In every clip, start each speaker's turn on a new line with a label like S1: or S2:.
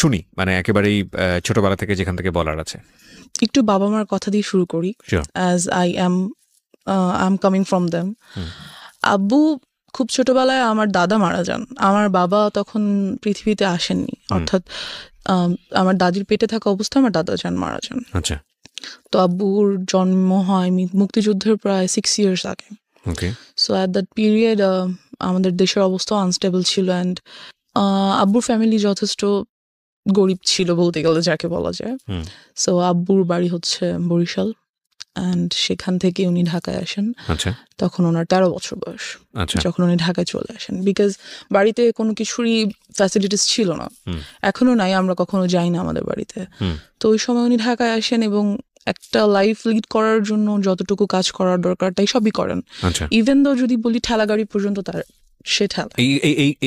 S1: শুনি, মানে একেবারেই ছোটবেলা থেকে যেখান থেকে বলার আছে।
S2: একটু বাবা মার কথা দিয়ে শুরু করি, as I am coming from them. আব্বু খুব ছোটবেলায় আমার দাদা মারা যান। আমার বাবা তখন পৃথিবীতে আসেননি, অর্থাৎ আমার দাদির পেটে থাকা অবস্থায় আমার দাদা মারা যান।
S1: আচ্ছা।
S2: তো আব্বুর জন্ম হয় মুক্তিযুদ্ধের প্রায় 6 years আগে। সো অ্যাট দ্যাট পিরিয়ড আমাদের দেশের অবস্থা আনস্টেবল ছিল, অ্যান্ড আব্বুর ফ্যামিলি যথেষ্ট গরিব ছিল বলতে গেলে, যাকে বলা যায়। সো আব্বুর বাড়ি হচ্ছে বরিশাল, অ্যান্ড সেখান থেকে উনি ঢাকায় আসেন। তখন ওনার 13 বছর বয়স যখন উনি ঢাকায় চলে আসেন, বিকজ বাড়িতে কোনো কিছুরই ফ্যাসিলিটিস ছিল না, এখনো নাই, আমরা কখনো যাই না আমাদের বাড়িতে। তো ওই সময় উনি ঢাকায় আসেন এবং একটা লাইফ লিড করার জন্য যতটুকু কাজ করার দরকার তাই সবই করেন। ইভেন দো যদি বলি ঠেলা গাড়ি পর্যন্ত তার সে ঠেলা।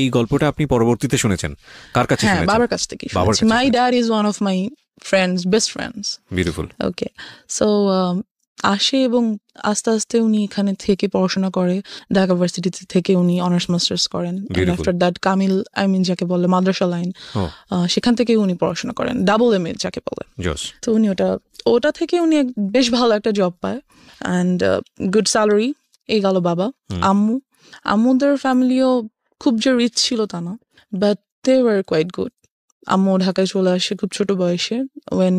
S1: এই গল্পটা আপনি পরবর্তীতে শুনেছেন কার কাছে?
S2: হ্যাঁ, বাবার কাছ থেকে শুনেছি। My dad is one of my friends, best friends.
S1: Beautiful.
S2: Okay, so আসে এবং আস্তে আস্তে উনি এখানে থেকে পড়াশোনা করে। ঢাকা ভার্সিটি থেকে উনি অনার্স মাস্টার্স করেন। আফটার দ্যাট কামিল, যাকে বলে মাদ্রাসা লাইন, সেখান থেকে উনি পড়াশোনা করেন, ডাবল MA যাকে বলে। তো উনি ওটা থেকে উনি বেশ ভালো একটা জব পায়, অ্যান্ড গুড স্যালারি। এই গেল বাবা। আম্মুদের ফ্যামিলিও খুব যে রিচ ছিল তা না, but they were quite good. আম্মু ঢাকায় চলে আসে খুব ছোট বয়সে, ওয়েন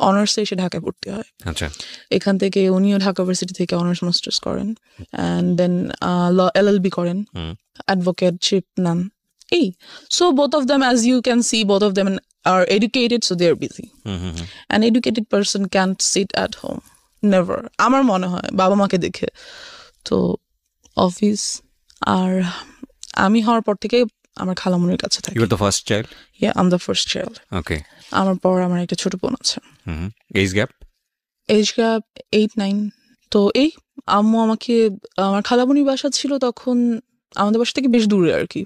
S2: অনার্সে এসে ঢাকায় ভর্তি হয়। এখান থেকে উনিও ঢাকা ইউনিভার্সিটি থেকে অনার্স মাস্টার্স করেন, অ্যান্ড দেন LLB করেন, অ্যাডভোকেটশিপ নেন। So both of them, as you can see, both of them are educated, so they are busy. An educated person can't sit at home, never. আমার মনে হয় বাবা মাকে দেখে। তো অফিস, আর আমি হওয়ার পর থেকে আমার খালামুনির কাছে থাকি।
S1: You were the first child?
S2: Yeah, I'm the first child.
S1: Okay.
S2: আমার পর আমার একটা ছোট বোন আছে।
S1: Age gap
S2: 8-9। তো আম্মু আমাকে, আমার খালামুনির বাসা ছিল তখন আমাদের বাসা থেকে বেশ দূরে আর কি,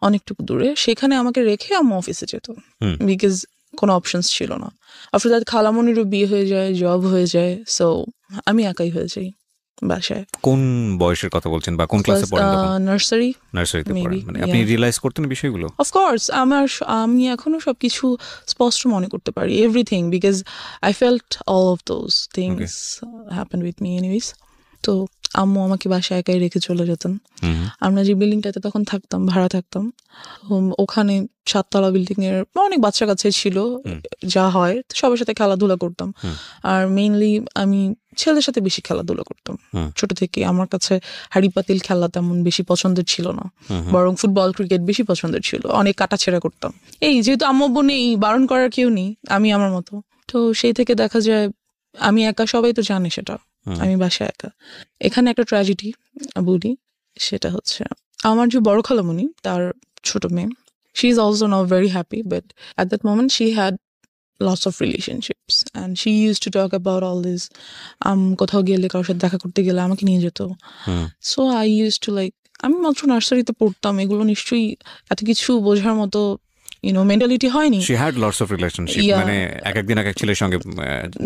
S2: অনেকটুকু দূরে। সেখানে আমাকে রেখে আম্মু অফিসে যেত, বিকজ কোনো অপশনস ছিল না। আফটার দ্যাট খালামুনিরও বিয়ে হয়ে যায়, জব হয়ে যায়, সো আমি একাই হয়ে যাই বাসায়।
S1: কোন বয়সের কথা বলছেন বা কোন ক্লাসে পড়েন তখন?
S2: নার্সারিতে
S1: পড়েন। মানে আপনি রিয়েলাইজ করতেন বিষয়গুলো?
S2: অফকোর্স, আমি এখনো সবকিছু স্পষ্ট মনে করতে পারি, everything, because I felt all of those things happen with me anyways. তো আম্মু আমাকে বাসায় একাই রেখে চলে যেতেন। আমরা যে বিল্ডিংটাতে তখন থাকতাম, ভাড়া থাকতাম, ওখানে 7 তলা বিল্ডিং এর অনেক বাচ্চা কাছে ছিল, যা হয় সবার সাথে খেলাধুলা করতাম। আর মেইনলি আমি ছেলেদের সাথে বেশি খেলাধুলা করতাম ছোট থেকে। আমার কাছে হাড়ি পাতিল খেলা তেমন বেশি পছন্দের ছিল না, বরং ফুটবল ক্রিকেট বেশি পছন্দের ছিল। অনেক কাটাছেড়া করতাম। যেহেতু আম্মু নেই, বারণ করার কেউ নেই, আমি আমার মতো। তো সেই থেকে দেখা যায় আমি একা, সবাই তো জানে সেটা, আমি বাসায় একা। এখানে একটা ট্র্যাজেডি বলি, সেটা হচ্ছে আমার যে বড় খালামণি, তার ছোট মেয়ে, she is also now very happy, but at that moment she had lots of relationships and she used to talk about all this. কোথাও গেলে, কারোর সাথে দেখা করতে গেলে আমাকে নিয়ে যেত। So I used to আমি মাত্র নার্সারিতে পড়তাম, এগুলো নিশ্চয়ই এত কিছু বোঝার মতো মেন্টালিটি হয়নি।
S1: She had lots of relationship, মানে একদিন এক ছেলের সঙ্গে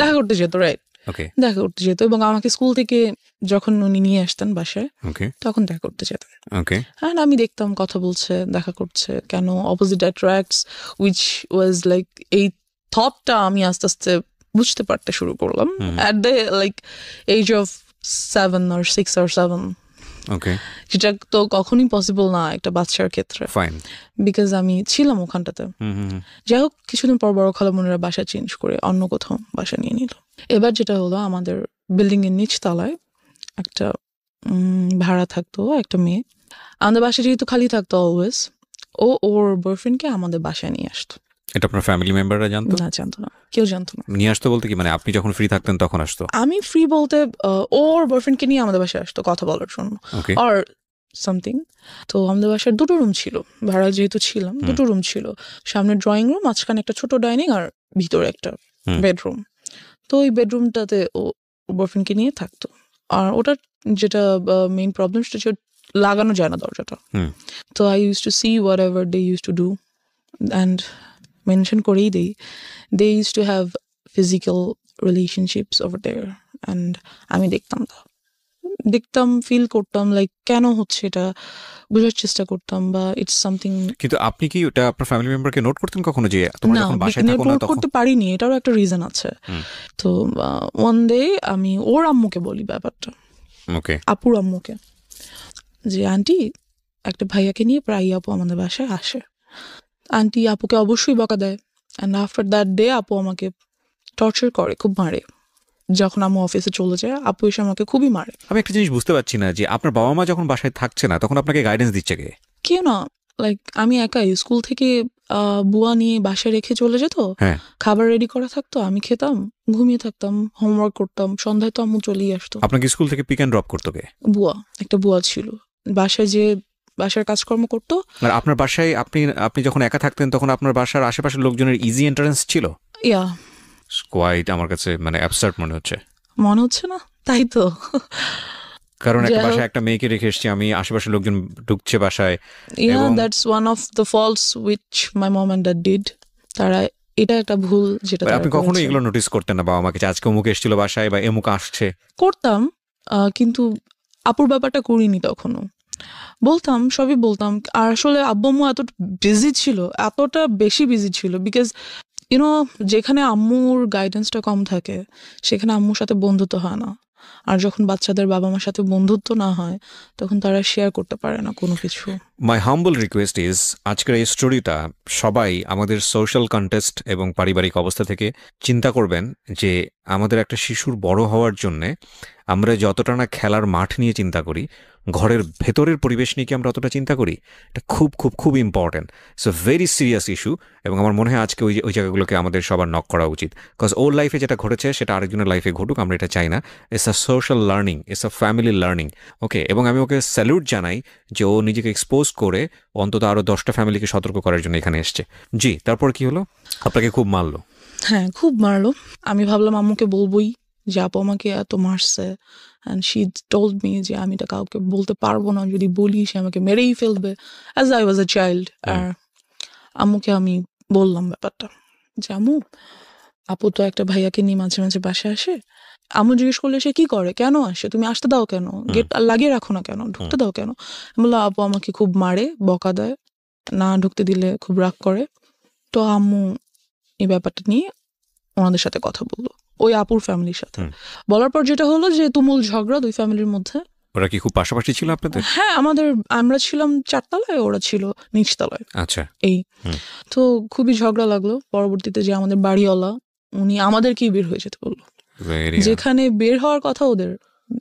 S2: দেখা করতে যেত, রাইট? দেখা করতে যেত, এবং আমাকে স্কুল থেকে যখন উনি নিয়ে আসতেন বাসায়, তখন দেখা করতে যেতেন। অ্যান্ড আমি দেখতাম কথা বলছে, দেখা করছে, কেন অপোজিট অ্যাট্রাক্টস, উইচ ওয়াজ এই থটটা আমি আস্তে আস্তে বুঝতে পারতে শুরু করলাম at the age of 7 or 6 or 7। সেটা তো কখনই পসিবল না একটা বাচ্চার ক্ষেত্রে, বিকজ আমি ছিলাম ওখানটাতে। যাই হোক, কিছুদিন পর বড় খালামুনিরা বাসা চেঞ্জ করে অন্য কোথাও বাসা নিয়ে নিল। এবার যেটা হলো, আমাদের বিল্ডিং এর নিচ তলায় একটা ভাড়া থাকতো একটা মেয়ে। আমাদের বাসা যেহেতু খালি থাকতো অলওয়েজ, ওর বয়ফ্রেন্ডকে আমাদের বাসায় নিয়ে আসতো।
S1: এটা আপনার ফ্যামিলি মেম্বাররা জানতো?
S2: না, জানতো না, কেউ জানতো না।
S1: নিয়ে আসতো বলতে কি, মানে আপনি যখন ফ্রি থাকতেন তখন আসতো?
S2: আমি ফ্রি বলতে ওর বয়ফ্রেন্ডকে নিয়ে আমাদের বাসায় আসতো কথা বলার জন্য, অর সামথিং। তো আমাদের বাসার 2টো রুম ছিল, ভাড়া যেহেতু ছিলাম, 2টো রুম ছিল। সামনে ড্রয়িং রুম, মাঝখানে একটা ছোট ডাইনিং, আর ভিতরে একটা বেডরুম। তো ওই বেডরুমটাতে ও বয়ফ্রেন্ডকে নিয়ে থাকতো। আর ওটার যেটা মেইন প্রবলেম, সেটা হচ্ছে লাগানো যায় না দরজাটা। তো I use to see whatever they use to do, and mention করেই দেই, they use to have physical relationships over there, and আমি দেখতাম না। দেখতাম, ফিল করতাম লাইক কেন হচ্ছে এটা, বোঝার চেষ্টা করতাম, বা ইটস সামথিং।
S1: কিন্তু আপনি কি ওটা আপনার ফ্যামিলি মেম্বারকে নোট করতেন কখনো যে তোমরা
S2: না,
S1: যখন বাসায় থাকো না
S2: নোট
S1: তখন?
S2: করতে পারিনি, এটারও একটা রিজন আছে। তো ওয়ান ডে আমি ওর আম্মুকে বলি ব্যাপারটা,
S1: ওকে,
S2: আপুর আম্মুকে, যে আন্টি একটা ভাইয়াকে নিয়ে প্রায় আপু আমাদের বাসায় আসে। আন্টি আপুকে অবশ্যই বকা দেয়, অ্যান্ড আফটার দ্যাট ডে আপু আমাকে টর্চার করে, খুব মারে। যখন আম্মু অফিসে চলে যায় আপু এসে আমাকে খুবই মারে।
S1: আমি একটা জিনিস বুঝতে পারছি না যে আপনার বাবা মা যখন বাসায় থাকছে না তখন আপনাকে গাইডেন্স দিচ্ছে কে?
S2: কেউ না, লাইক আমি একাই স্কুল থেকে বুয়া নিয়ে বাসায় রেখে চলে যেত,
S1: হ্যাঁ,
S2: খাবার রেডি করা থাকতো, আমি খেতাম, ঘুমিয়ে থাকতাম, হোমওয়ার্ক করতাম, সন্ধ্যায় তো আম্মু চলেই আসতো।
S1: আপনাকে স্কুল থেকে পিক অ্যান্ড ড্রপ করতো কে?
S2: বুয়া, একটা বুয়া ছিল বাসায়, যে বাসার কাজকর্ম করতো।
S1: আর আপনার বাসায় আপনি যখন একা থাকতেন তখন আপনার বাসার আশেপাশের লোকজনের ইজি এন্ট্রান্স ছিল?
S2: ইয়া,
S1: কোয়াইট আমার কাছে মানে অ্যাবসার্ড মনে হচ্ছে।
S2: মনে হচ্ছে না? তাই তো।
S1: কারণ একটা
S2: যাই হোক,
S1: বাসায় একটা মেয়েকে রেখে এসেছি আমি, আশেপাশের লোকজন ঢুকছে বাসায়।
S2: yeah,
S1: এবং
S2: that's one of the faults which my mom and dad did. তারা, এটা একটা ভুল যেটা তারা
S1: আপনি কখনো
S2: করেছে।
S1: এগুলো নোটিস করতেন না বাবা মাকে যে আজকে অমুক এসেছিল বাসায় বা এমুক আসছে?
S2: করতাম, কিন্তু আপুর ব্যাপারটা করিনি তখনও। বলতাম, সবই বলতাম। আর আসলে আব্বু আম্মু এতটা বিজি ছিল, এতটা বেশি বিজি ছিল, বিকজ ইউনো যেখানে আম্মুর গাইডেন্সটা কম থাকে সেখানে আম্মুর সাথে বন্ধুত্ব হয় না। আর যখন বাচ্চাদের বাবা মার সাথে বন্ধুত্ব না হয় তখন তারা শেয়ার করতে পারে না কোনো কিছু।
S1: মাই হাম্বল রিকোয়েস্ট ইজ, আজকের এই স্টোরিটা সবাই আমাদের সোশ্যাল কন্টেস্ট এবং পারিবারিক অবস্থা থেকে চিন্তা করবেন যে আমাদের একটা শিশুর বড় হওয়ার জন্যে আমরা যতটা না খেলার মাঠ নিয়ে চিন্তা করি, ঘরের ভেতরের পরিবেশ নিয়ে কি আমরা অতটা চিন্তা করি? এটা খুব খুব খুব important. It's a very serious issue, এবং আমার মনে হয় আজকে ওই জায়গাগুলোকে আমাদের সবার নক করা উচিত। বিকজ ওর লাইফে যেটা ঘটেছে সেটা আরেকজনের লাইফে ঘটুক, আমরা এটা চাই না। It's a social learning, it's a family learning. Okay, এবং আমি ওকে স্যালুট জানাই যে ও নিজেকে এক্সপোজ করে অন্তত আরও 10টা ফ্যামিলিকে সতর্ক করার জন্য এখানে এসছে। জি, তারপর কি হলো? আপনাকে খুব মারলো?
S2: হ্যাঁ, খুব মারলো। আমি ভাবলাম আম্মুকে বলবোই যে আপু আমাকে এত মারছে, অ্যান্ড শি টোল্ড মি যে আমি এটা কাউকে বলতে পারবো না, যদি বলি সে আমাকে মেরেই ফেলবে, as I was a child. আর আম্মুকে আমি বললাম ব্যাপারটা, যে আম্মু আপু তো একটা ভাইয়াকে নিয়ে মাঝে মাঝে বাসায় আসে। আম্মু জিজ্ঞেস করলে সে কি করে, কেন আসে, তুমি আসতে দাও কেন, গেট লাগিয়ে রাখো না কেন, ঢুকতে দাও কেন? আমি বললাম আপু আমাকে খুব মারে, বকা দেয়, না ঢুকতে দিলে খুব রাগ করে। তো আম্মু এই ব্যাপারটা নিয়ে ওনাদের সাথে কথা বললো, ওই আপুর ফ্যামিলির সাথে। বলার পর যেটা হলো যে তুমুল ঝগড়া দুই ফ্যামিলির মধ্যে।
S1: ওরা কি খুব পাশাপাশি ছিল আপনাদের?
S2: হ্যাঁ, আমরা ছিলাম 4 তলায়, ওরা ছিল নিচতলায়।
S1: আচ্ছা।
S2: এই তো খুবই ঝগড়া লাগলো। পরবর্তীতে যে আমাদের বাড়িওয়ালা, উনি আমাদেরকেই বের হয়ে যেতে বললো, যেখানে বের হওয়ার কথা ওদের,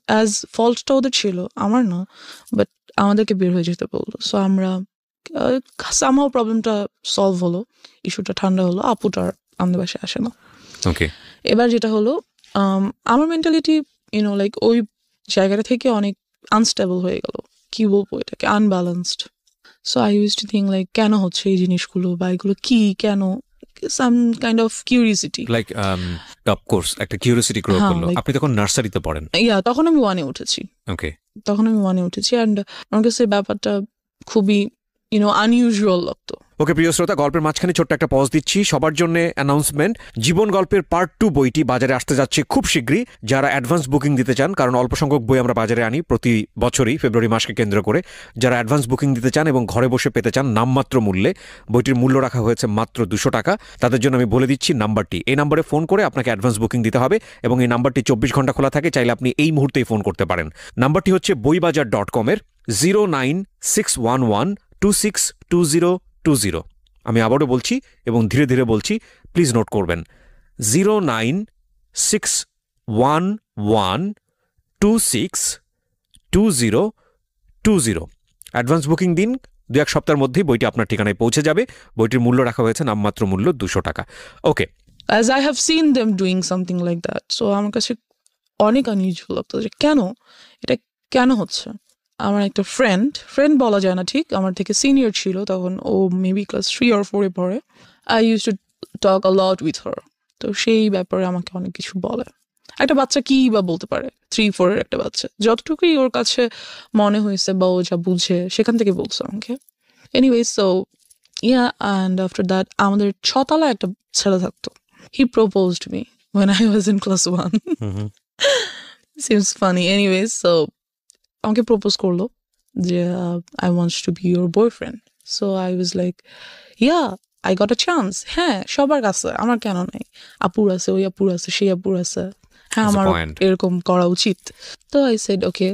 S2: অ্যাজ ফল্টটা ওদের ছিল, আমার না, বাট আমাদেরকে বের হয়ে যেতে বললো। সো আমরা সামহাও প্রবলেমটা সলভ হলো, ইস্যুটা ঠান্ডা হলো, আপুটা আর আমাদের বাসায় আসে না।
S1: ওকে,
S2: এবার যেটা হলো, আমার মেন্টালিটি লাইক ওই জায়গাটা থেকে অনেক আনস্টেবল হয়ে গেল, কি বলবো এটাকে, unbalanced. So I use to think like কেন হচ্ছে এই জিনিসগুলো, বা এগুলো কি, কেন, some kind of curiosity.
S1: Like of course একটা কিউরিওসিটি গ্রো
S2: হ্যাঁ,
S1: করলো।
S2: like-
S1: আপনি তখন নার্সারিতে পড়েন?
S2: তখন আমি 1-এ উঠেছি।
S1: ওকে,
S2: অ্যান্ড আমার কাছে ব্যাপারটা খুবই আনইউজুয়াল লাগতো।
S1: ওকে প্রিয় শ্রোতা, গল্পের মাঝখানে ছোট্ট একটা পজ দিচ্ছি সবার জন্য অ্যানাউন্সমেন্ট। জীবন গল্পের পার্ট 2 বইটি বাজারে আসতে যাচ্ছে খুব শীঘ্রই। যারা অ্যাডভান্স বুকিং দিতে চান, কারণ অল্প সংখ্যক বই আমরা বাজারে আনি প্রতি বছরই ফেব্রুয়ারি মাসকে কেন্দ্র করে, যারা অ্যাডভান্স বুকিং দিতে চান এবং ঘরে বসে পেতে চান নামমাত্র মূল্যে, বইটির মূল্য রাখা হয়েছে মাত্র 200 টাকা। তাদের জন্য আমি বলে দিচ্ছি নাম্বারটি, এই নাম্বারে ফোন করে আপনাকে অ্যাডভান্স বুকিং দিতে হবে, এবং এই নাম্বারটি 24 ঘন্টা খোলা থাকে, চাইলে আপনি এই মুহূর্তেই ফোন করতে পারেন। নাম্বারটি হচ্ছে boibajar.com-এর 09611262020। আমি আবারও বলছি এবং ধীরে ধীরে বলছি, প্লিজ নোট করবেন, 09611262020। অ্যাডভান্স বুকিং দিন, 2-1 সপ্তাহের মধ্যেই বইটি আপনার ঠিকানায় পৌঁছে যাবে। বইটির মূল্য রাখা হয়েছে নামমাত্র মূল্য 200 টাকা। ওকে,
S2: As I have seen them doing something like that, so আমার কাছে অনেক আনইউজুয়াল লাগতো যে এটা কেন হচ্ছে। আমার একটা ফ্রেন্ড বলা যায় না ঠিক, আমার থেকে সিনিয়র ছিল তখন, ও মেবি ক্লাস 3 or 4-এ পড়ে। I use to talk a lot with her. তো সেই ব্যাপারে আমাকে অনেক কিছু বলে। একটা বাচ্চা কি বা বলতে পারে, 3-4-এর একটা বাচ্চা, যতটুকুই ওর কাছে মনে হয়েছে বা ও যা বুঝে সেখান থেকে বলছে আমাকে। Anyway, so and after that আমাদের 6 তলায় একটা ছেলে থাকতো। He proposed me when I was in class 1. Seems funny. Anyways, so আমাকে প্রপোজ করলো যে I want to be your boyfriend. So I was like, yeah, I got a chance. হ্যাঁ, সবার কাছে, আমার কেন নাই? আপুর আছে, ওই আপুর আছে, সেই আপুর আছে, হ্যাঁ
S1: That's a
S2: আমার
S1: point.
S2: এরকম করা উচিত। তো I said okay.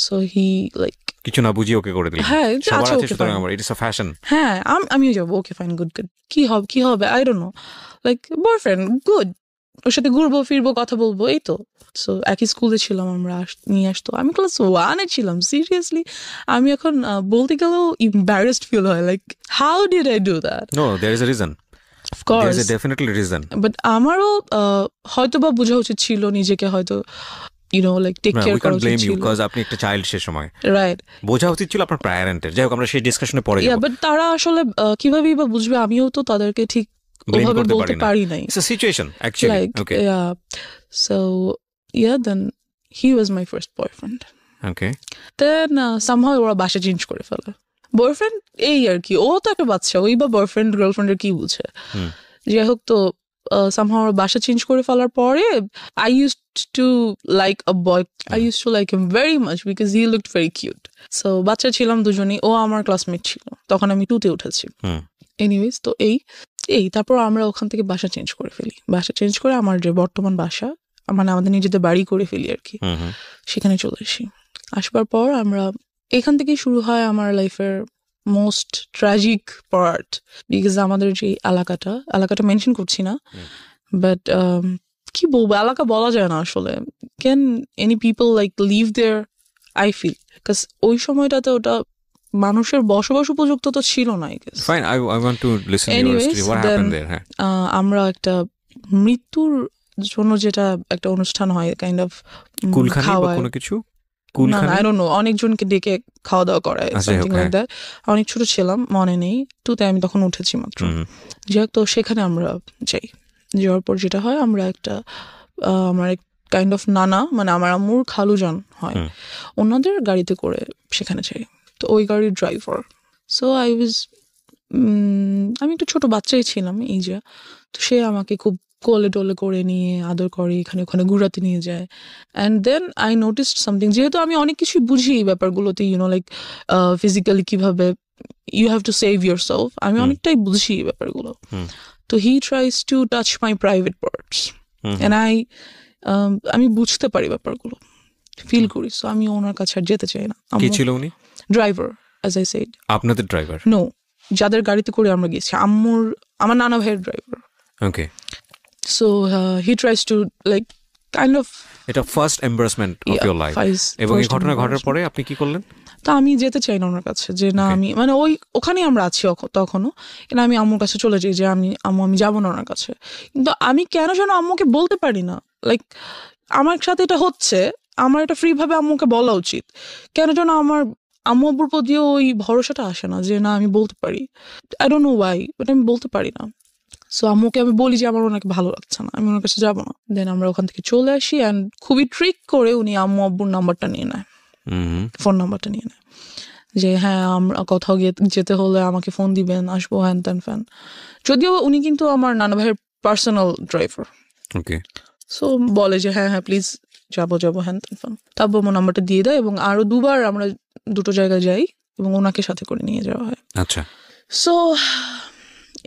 S2: So he like
S1: কিছু না বুঝিয়ে ওকে করে দিলেন।
S2: হ্যাঁ,
S1: সবার
S2: আচ্ছা,
S1: আছে
S2: okay,
S1: সুতরাং
S2: fine.
S1: আমার ইটস আ ফ্যাশন।
S2: হ্যাঁ, আমিও যাবো, ওকে ফাইন, গুড গুড, কি হবে I don't know, like boyfriend good, ওর সাথে ঘুরবো ফিরবো কথা বলবো, এই তো। সো একই স্কুলে ছিলাম আমরা, নিয়ে আসতো, আমি ক্লাস 1-এ ছিলাম। সিরিয়াসলি আমি এখন বলতে গেলেও এম্বারেসড ফিল হয়, like how did I do that?
S1: No, there is a reason,
S2: of course,
S1: there is a definitely reason.
S2: But আমারও হয়তো বা বোঝা উচিত ছিল নিজেকে, হয়তো লাইক টেক কেয়ার
S1: উই
S2: করা
S1: ক্যান
S2: উচিত
S1: ব্লেম ইউ
S2: ছিল,
S1: বিকজ আপনি একটা চাইল্ড সে সময়,
S2: রাইট?
S1: বোঝা উচিত ছিল আপনার প্যারেন্টের। যাই হোক, আমরা সেই ডিসকাশনে পরে
S2: ইয়া,
S1: যাব।
S2: বাট তারা আসলে কিভাবেই বা বুঝবে? আমিও তো তাদেরকে ঠিক
S1: ব্লেম
S2: ওভাবে
S1: করতে
S2: বলতে
S1: পারি না,
S2: পারি নাই।
S1: It's a situation actually.
S2: Like,
S1: okay
S2: yeah. So, yeah, then he was my first boyfriend.
S1: Okay
S2: Then somehow ওরা বাসা চেঞ্জ করে ফেলে। বয়ফ্রেন্ড এই আর কি, ও তো একটা বাচ্চা, ওই বা বয়ফ্রেন্ড গার্লফ্রেন্ডের কি বুঝে? যাই হোক, তো somehow ওরা বাসা চেঞ্জ করে ফেলার পরে I used to like a boy. I used to like him very much because he looked very cute. So বাচ্চা ছিলাম দুজনেই, ও আমার ক্লাসমেট ছিল, তখন আমি 2-তে উঠেছি। এনিওয়েজ, তো এই তারপর আমরা ওখান থেকে বাসা চেঞ্জ করে ফেলি। বাসা চেঞ্জ করে আমার যে বর্তমান বাসা, মানে আমাদের নিজেদের বাড়ি করে ফেলি আর কি, সেখানে চলে আসি। আসবার পর আমরা এখান থেকেই শুরু হয় আমার লাইফের মোস্ট ট্র্যাজিক পার্ট, বিকজ আমাদের যে এলাকাটা মেনশন করছি না, বাট কি বলবো, এলাকা বলা যায় না আসলে। Can any people like live there? I feel, because ওই সময়টাতে ওটা মানুষের বসবাস উপযুক্ত তো ছিল না।
S1: Fine, I want to listen your
S2: Anyways,
S1: story, what happened there. হ্যাঁ,
S2: আমরা একটা মৃত্যুর জন্য যেটা একটা অনুষ্ঠান হয়, কাইন্ড অফ
S1: কুলখানি বা
S2: খাওয়ায়,
S1: কোনো কিছু,
S2: না
S1: কুলখানি।
S2: আই ডোন্ট নো, অনেকজনকে ডেকে খাওয়া দাওয়া করায়,
S1: আচ্ছা,
S2: সামথিং
S1: okay.
S2: Like that. অনেক ছোট ছিলাম, মনে নেই, 2-তে আমি তখন উঠেছি মাত্র। যাই হোক, তো সেখানে আমরা যাই। যাওয়ার পর যেটা হয়, আমরা একটা আমার এক কাইন্ড অফ নানা, মানে আমার আম্মুর খালুজান হয়, ওনাদের গাড়িতে করে সেখানে যাই। তো ওই গাড়ির ড্রাইভার। সো আমি একটু ছোট বাচ্চাই ছিলাম এই যে, তো সে আমাকে খুব কোলে টোলে করে নিয়ে আদর করে, এখানে ওখানে ঘুরাতে নিয়ে যায়। And then I noticed something, যেহেতু আমি অনেক কিছুই বুঝি এই ব্যাপারগুলোতে, লাইক ফিজিক্যালি কিভাবে you have to save yourself, আমি অনেকটাই বুঝি এই ব্যাপারগুলো। তো he tries to touch my private parts, and আমি বুঝতে পারি ব্যাপারগুলো, ফিল করি। সো আমি ওনার কাছে আর যেতে চাই না।
S1: কি ছিল উনি?
S2: Driver, as I said.
S1: আপনাদের ড্রাইভার?
S2: নো, যাদের গাড়িতে করে আমরা গেছি, আমার নানা ভাইয়ের driver.
S1: Okay.
S2: So he tries to like kind of,
S1: এটা first embarrassment of your life. এবং এই ঘটনা ঘটার পরে আপনি কি করলেন?
S2: তা আমি যেতে চাই না ওনার কাছে, যে না আমি, মানে ওখানেই আমরা আছি তখনও, কিন্তু আমি আম্মুর কাছে চলে যাই, যে আম্মু আমি যাবো না ওনার কাছে। কিন্তু আমি কেন যেন আম্মুকে বলতে পারি না, লাইক আমার সাথে এটা হচ্ছে, আমার এটা ফ্রি ভাবে আম্মুকে বলা উচিত, কেন যেন আমার আম্মু আব্বুর প্রতিও ওই ভরসাটা আসে না, যে না আমি বলতে পারি। I don't no Y, but আমি বলতে পারি না। সো আম্মুকে আমি বলি যে আমার ওনাকে ভালো লাগছে না, আমি ওনার কাছে যাবো না। দেন আমরা ওখান থেকে চলে আসি, অ্যান্ড খুবই ট্রিক করে উনি আম্মু আব্বুর নাম্বারটা নিয়ে নেয়, ফোন নাম্বারটা নিয়ে নেয়, যে হ্যাঁ আমরা কোথাও যেতে হলে আমাকে ফোন দিবেন, আসবো, হ্যান ত্যান ফ্যান। যদিও উনি কিন্তু আমার নানা ভাইয়ের পার্সোনাল ড্রাইভার।
S1: ওকে।
S2: সো বলে যে হ্যাঁ প্লিজ যাবো হ্যান ত্যান ফ্যান। তারপর আমার নাম্বারটা দিয়ে দেয়, এবং আরো 2বার আমরা 2টো জায়গায় যাই, এবং ওনাকে সাথে করে নিয়ে যাওয়া হয়।
S1: আচ্ছা।
S2: সো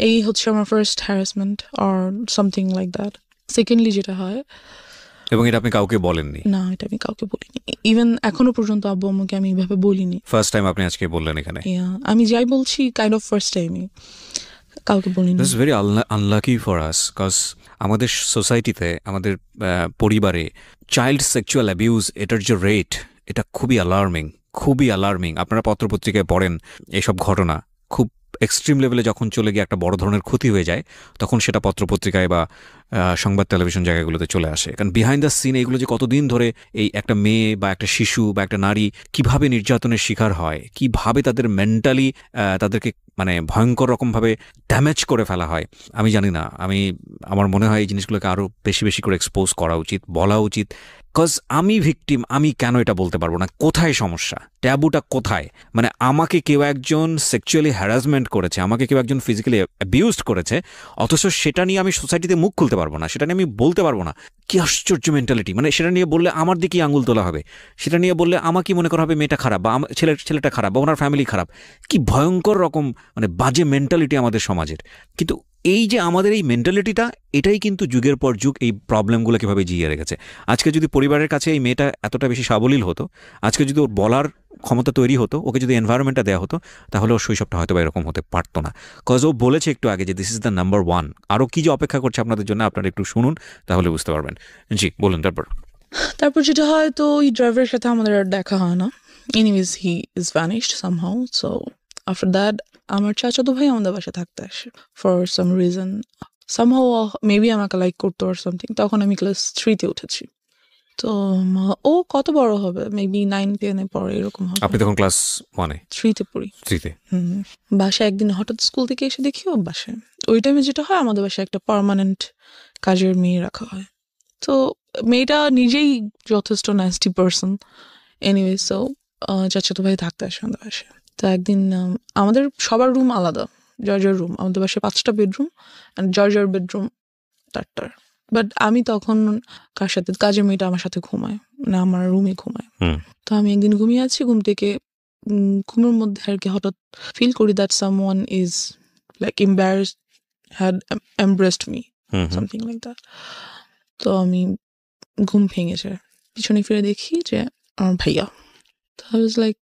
S2: এই হচ্ছে আমার first harassment or something like that. Secondly যেটা হয়,
S1: এবং এটা আপনি কাউকে বলেননি?
S2: না, এটা আমি কাউকে বলিনি, ইভেন এখনো পর্যন্ত আব্বু আম্মুকে আমি এইভাবে বলিনি।
S1: ফার্স্ট টাইম আপনি আজকে বললেন এখানে?
S2: আমি যাই বলছি কাইন্ড অফ ফার্স্ট টাইমই, কাউকে বলিনি।
S1: This is very unlucky for us, cause আমাদের সোসাইটিতে, আমাদের পরিবারে চাইল্ড সেক্সুয়াল অ্যাবিউজ, এটার যে রেট, এটা খুবই অ্যালার্মিং। আপনারা পত্রপত্রিকায় পড়েন এইসব ঘটনা, খুব এক্সট্রিম লেভেলে যখন চলে গিয়ে একটা বড় ধরনের ক্ষতি হয়ে যায়, তখন সেটা পত্রপত্রিকায় বা সংবাদ টেলিভিশন জায়গাগুলোতে চলে আসে। কারণ বিহাইন্ড দ্য সিন এইগুলো যে কতদিন ধরে এই একটা মেয়ে বা একটা শিশু বা একটা নারী কিভাবে নির্যাতনের শিকার হয়, কিভাবে তাদের মেন্টালি তাদেরকে মানে ভয়ঙ্কর রকমভাবে ড্যামেজ করে ফেলা হয়। আমি জানি না, আমার মনে হয় এই জিনিসগুলোকে আরও বেশি বেশি করে এক্সপোজ করা উচিত, বলা উচিত। কজ আমি ভিকটিম, আমি কেন এটা বলতে পারবো না? কোথায় সমস্যা? ট্যাবুটা কোথায়? মানে আমাকে কেউ একজন সেক্সুয়ালি হ্যারাসমেন্ট করেছে, আমাকে কেউ একজন ফিজিক্যালি অ্যাবিউজড করেছে, অথচ সেটা নিয়ে আমি সোসাইটিতে মুখ খুলতে পারবো না, সেটা নিয়ে আমি বলতে পারবো না। কি আশ্চর্য মেন্টালিটি! মানে সেটা নিয়ে বললে আমার দিকেই আঙুল তোলা হবে, সেটা নিয়ে বললে আমাকে মনে করা হবে মেয়েটা খারাপ, বা ছেলেটা খারাপ, বা ওনার ফ্যামিলি খারাপ। কি ভয়ঙ্কর রকম মানে বাজে মেন্টালিটি আমাদের সমাজের। কিন্তু এই যে আমাদের এই মেন্টালিটিটা, এটাই কিন্তু যুগের পর যুগ এই প্রবলেমগুলো কীভাবে জিয়ে রেখেছে। আজকে যদি পরিবারের কাছে এই মেয়েটা এতটা বেশি সাবলীল হতো, আজকে যদি ওর বলার ক্ষমতা তৈরি হতো, ওকে যদি এনভায়রনমেন্টটা দেওয়া হতো, তাহলে ওর শৈশবটা হয়তো বা এরকম হতে পারতো না। কজ ও বলেছে একটু আগে যে this is the number one. আরও কি যে অপেক্ষা করছে আপনাদের জন্য, আপনারা একটু শুনুন, তাহলে বুঝতে পারবেন। জি বলুন।
S2: তারপর যেটা হয়, তো ওই ড্রাইভারের সাথে আমাদের আর দেখা হয় না। Anyways he is vanished somehow. So after that আমার চাচাতো ভাই আমাদের বাসায় থাকতে আসে for some reason. Somehow maybe আমাকে লাইক করতো আর সামথিং। তখন আমি ক্লাস 3-তে উঠেছি। তো ও কত বড় হবে, মেবি 9-10-এ পড়ে, এরকম হবে।
S1: আপনি তখন ক্লাস 1-এ?
S2: 3-তে পড়ি।
S1: 3-তে?
S2: বাসায় একদিন হঠাৎ স্কুল থেকে এসে দেখি ও বাসায়। ওই টাইমে যেটা হয়, আমাদের বাসায় একটা পার্মানেন্ট কাজের মেয়ে রাখা হয়। তো মেয়েটা নিজেই যথেষ্ট ন্যাস্টি পার্সন। এনিওয়ে, সো চাচাতো ভাই থাকতে আসে আমাদের বাসায়। তো একদিন আমাদের সবার রুম আলাদা, জর্জার রুম। আমাদের বাসায় 5টা বেডরুম, অ্যান্ড জর্জার বেডরুম 4টার। বাট আমি তখন কার সাথে, কাজের মেয়েটা আমার সাথে ঘুমায় না, আমার রুমে ঘুমায়। তো আমি একদিন ঘুমিয়ে আছি, ঘুম থেকে ঘুমের মধ্যে আর কি হঠাৎ ফিল করি that someone is like embarrassed, had embraced me, something like that. তো আমি ঘুম ভেঙে যায়, পিছনে ফিরে দেখি যে আমার ভাইয়া। তো আই ওয়াজ লাইক,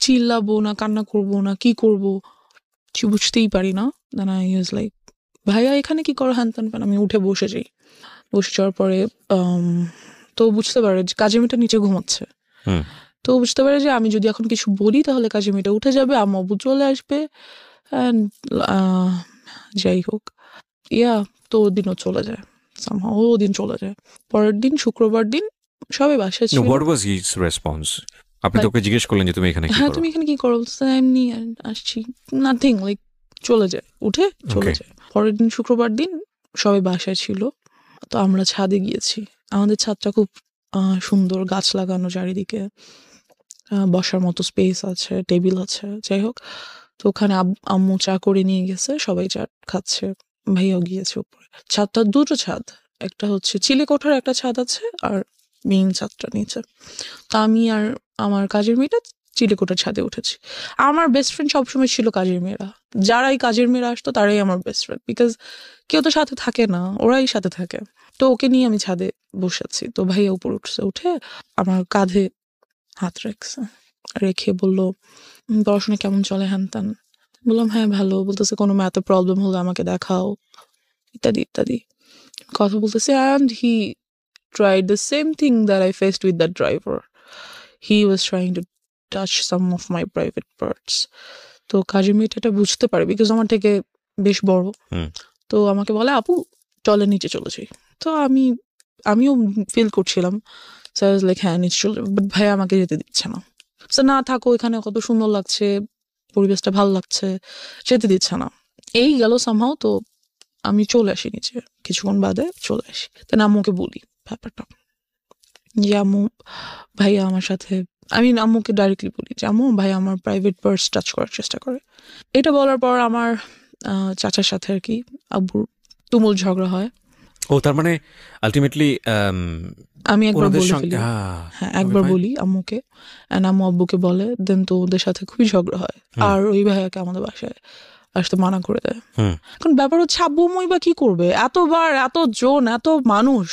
S2: চিল্লাবো না, কান্না করবো না, কি করবো কিছু বুঝতেই পারি না। দেন আই ওয়াজ লাইক, ভাইয়া এখানে কি করো, হ্যান ত্যান। আমি উঠে বসে যাই। বসে যাওয়ার পরে তো বুঝতে পারে যে কাজের মেয়েটা নিচে ঘুমাচ্ছে। তো বুঝতে পারে যে আমি যদি এখন কিছু বলি তাহলে কাজের মেয়েটা উঠে যাবে, আম্মু আব্বু চলে আসবে, অ্যান্ড যাই হোক, তো ওদিনও চলে যায়। ও দিন চলে যায়। পরের দিন শুক্রবার দিন সবাই বাসায় ছিল।
S1: What was his response? আপনি তোকে জিজ্ঞেস করলেন যে তুমি এখানে কি
S2: হ্যাঁ,
S1: করো?
S2: তুমি এখানে কি করো? এমনি আসছি, নাথিং, লাইক চলে যায়, উঠে চলে যায়। পরের দিন শুক্রবার দিন সবাই বাসায় ছিল, তো আমরা ছাদে গিয়েছি। আমাদের ছাদটা খুব সুন্দর, গাছ লাগানো চারিদিকে, বসার মতো স্পেস আছে, টেবিল আছে, যাই হোক। তো ওখানে আম্মু চা করে নিয়ে গেছে, সবাই চা খাচ্ছে, ভাইয়াও গিয়েছে উপরে। ছাদটা 2টো ছাদ, একটা হচ্ছে চিলে কোঠার একটা ছাদ আছে, আর মেইন ছাদটা নিচে। তা আমি আর আমার কাজের মেয়েটা চিলেকোঠার ছাদে উঠেছি। আমার বেস্ট ফ্রেন্ড সবসময় ছিল কাজের মেয়েরা। যারাই কাজের মেয়েরা আসতো তারাই আমার বেস্ট ফ্রেন্ড, বিকজ কেউ তো সাথে থাকে না, ওরাই সাথে থাকে। তো ওকে নিয়ে আমি ছাদে বসেছি। তো ভাইয়া উপর উঠছে, উঠে আমার কাঁধে হাত রেখে বলল, পড়াশোনা কেমন চলে, হ্যান ত্যান। বললাম হ্যাঁ ভালো। বলতেছে কোনো ম্যাথে প্রবলেম হলে আমাকে দেখাও, ইত্যাদি ইত্যাদি কথা বলতেছে। And he tried the same thing that I faced with that driver. He was trying to touch some of my private parts. তো কাজের মেয়েটা এটা বুঝতে পারে, বিকজ আমার থেকে বেশ বড়। তো আমাকে বলে, আপু চলে নিচে চলে যাই। তো আমিও ফিল করছিলাম, লাইক হ্যাঁ নিচে চলে, বাট ভাই আমাকে যেতে দিচ্ছে না। না থাকো, এখানে কত সুন্দর লাগছে, পরিবেশটা ভালো লাগছে, যেতে দিচ্ছে না। এই গেল সামহাও। তো আমি চলে আসি নিচে, কিছুক্ষণ বাদে চলে আসি। তাই আম্মুকে বলি ব্যাপারটা, যে আম্মু ভাইয়া আমার সাথে, আমি আম্মুকে ডাইরেক্টলি বলি যে আম্মু ভাইয়া আমার প্রাইভেট পার্স টাচ করার চেষ্টা করে। এটা বলার পর আমার চাচার সাথে আর কি আব্বুর তুমুল ঝগড়া হয়।
S1: ও তার মানে আলটিমেটলি
S2: আমি একবার বলে ফেলি, হ্যাঁ একবার বলি আম্মুকে, অ্যান্ড আম্মু আব্বুকে বলে, দেন তো ওদের সাথে খুবই ঝগড়া হয়। আর ওই ভাইয়াকে আমাদের বাসায় আসতে মানা করে দেয়। এখন ব্যাপার হচ্ছে আব্বু আম্মুই বা কি করবে, এতবার, এতজন, এত মানুষ,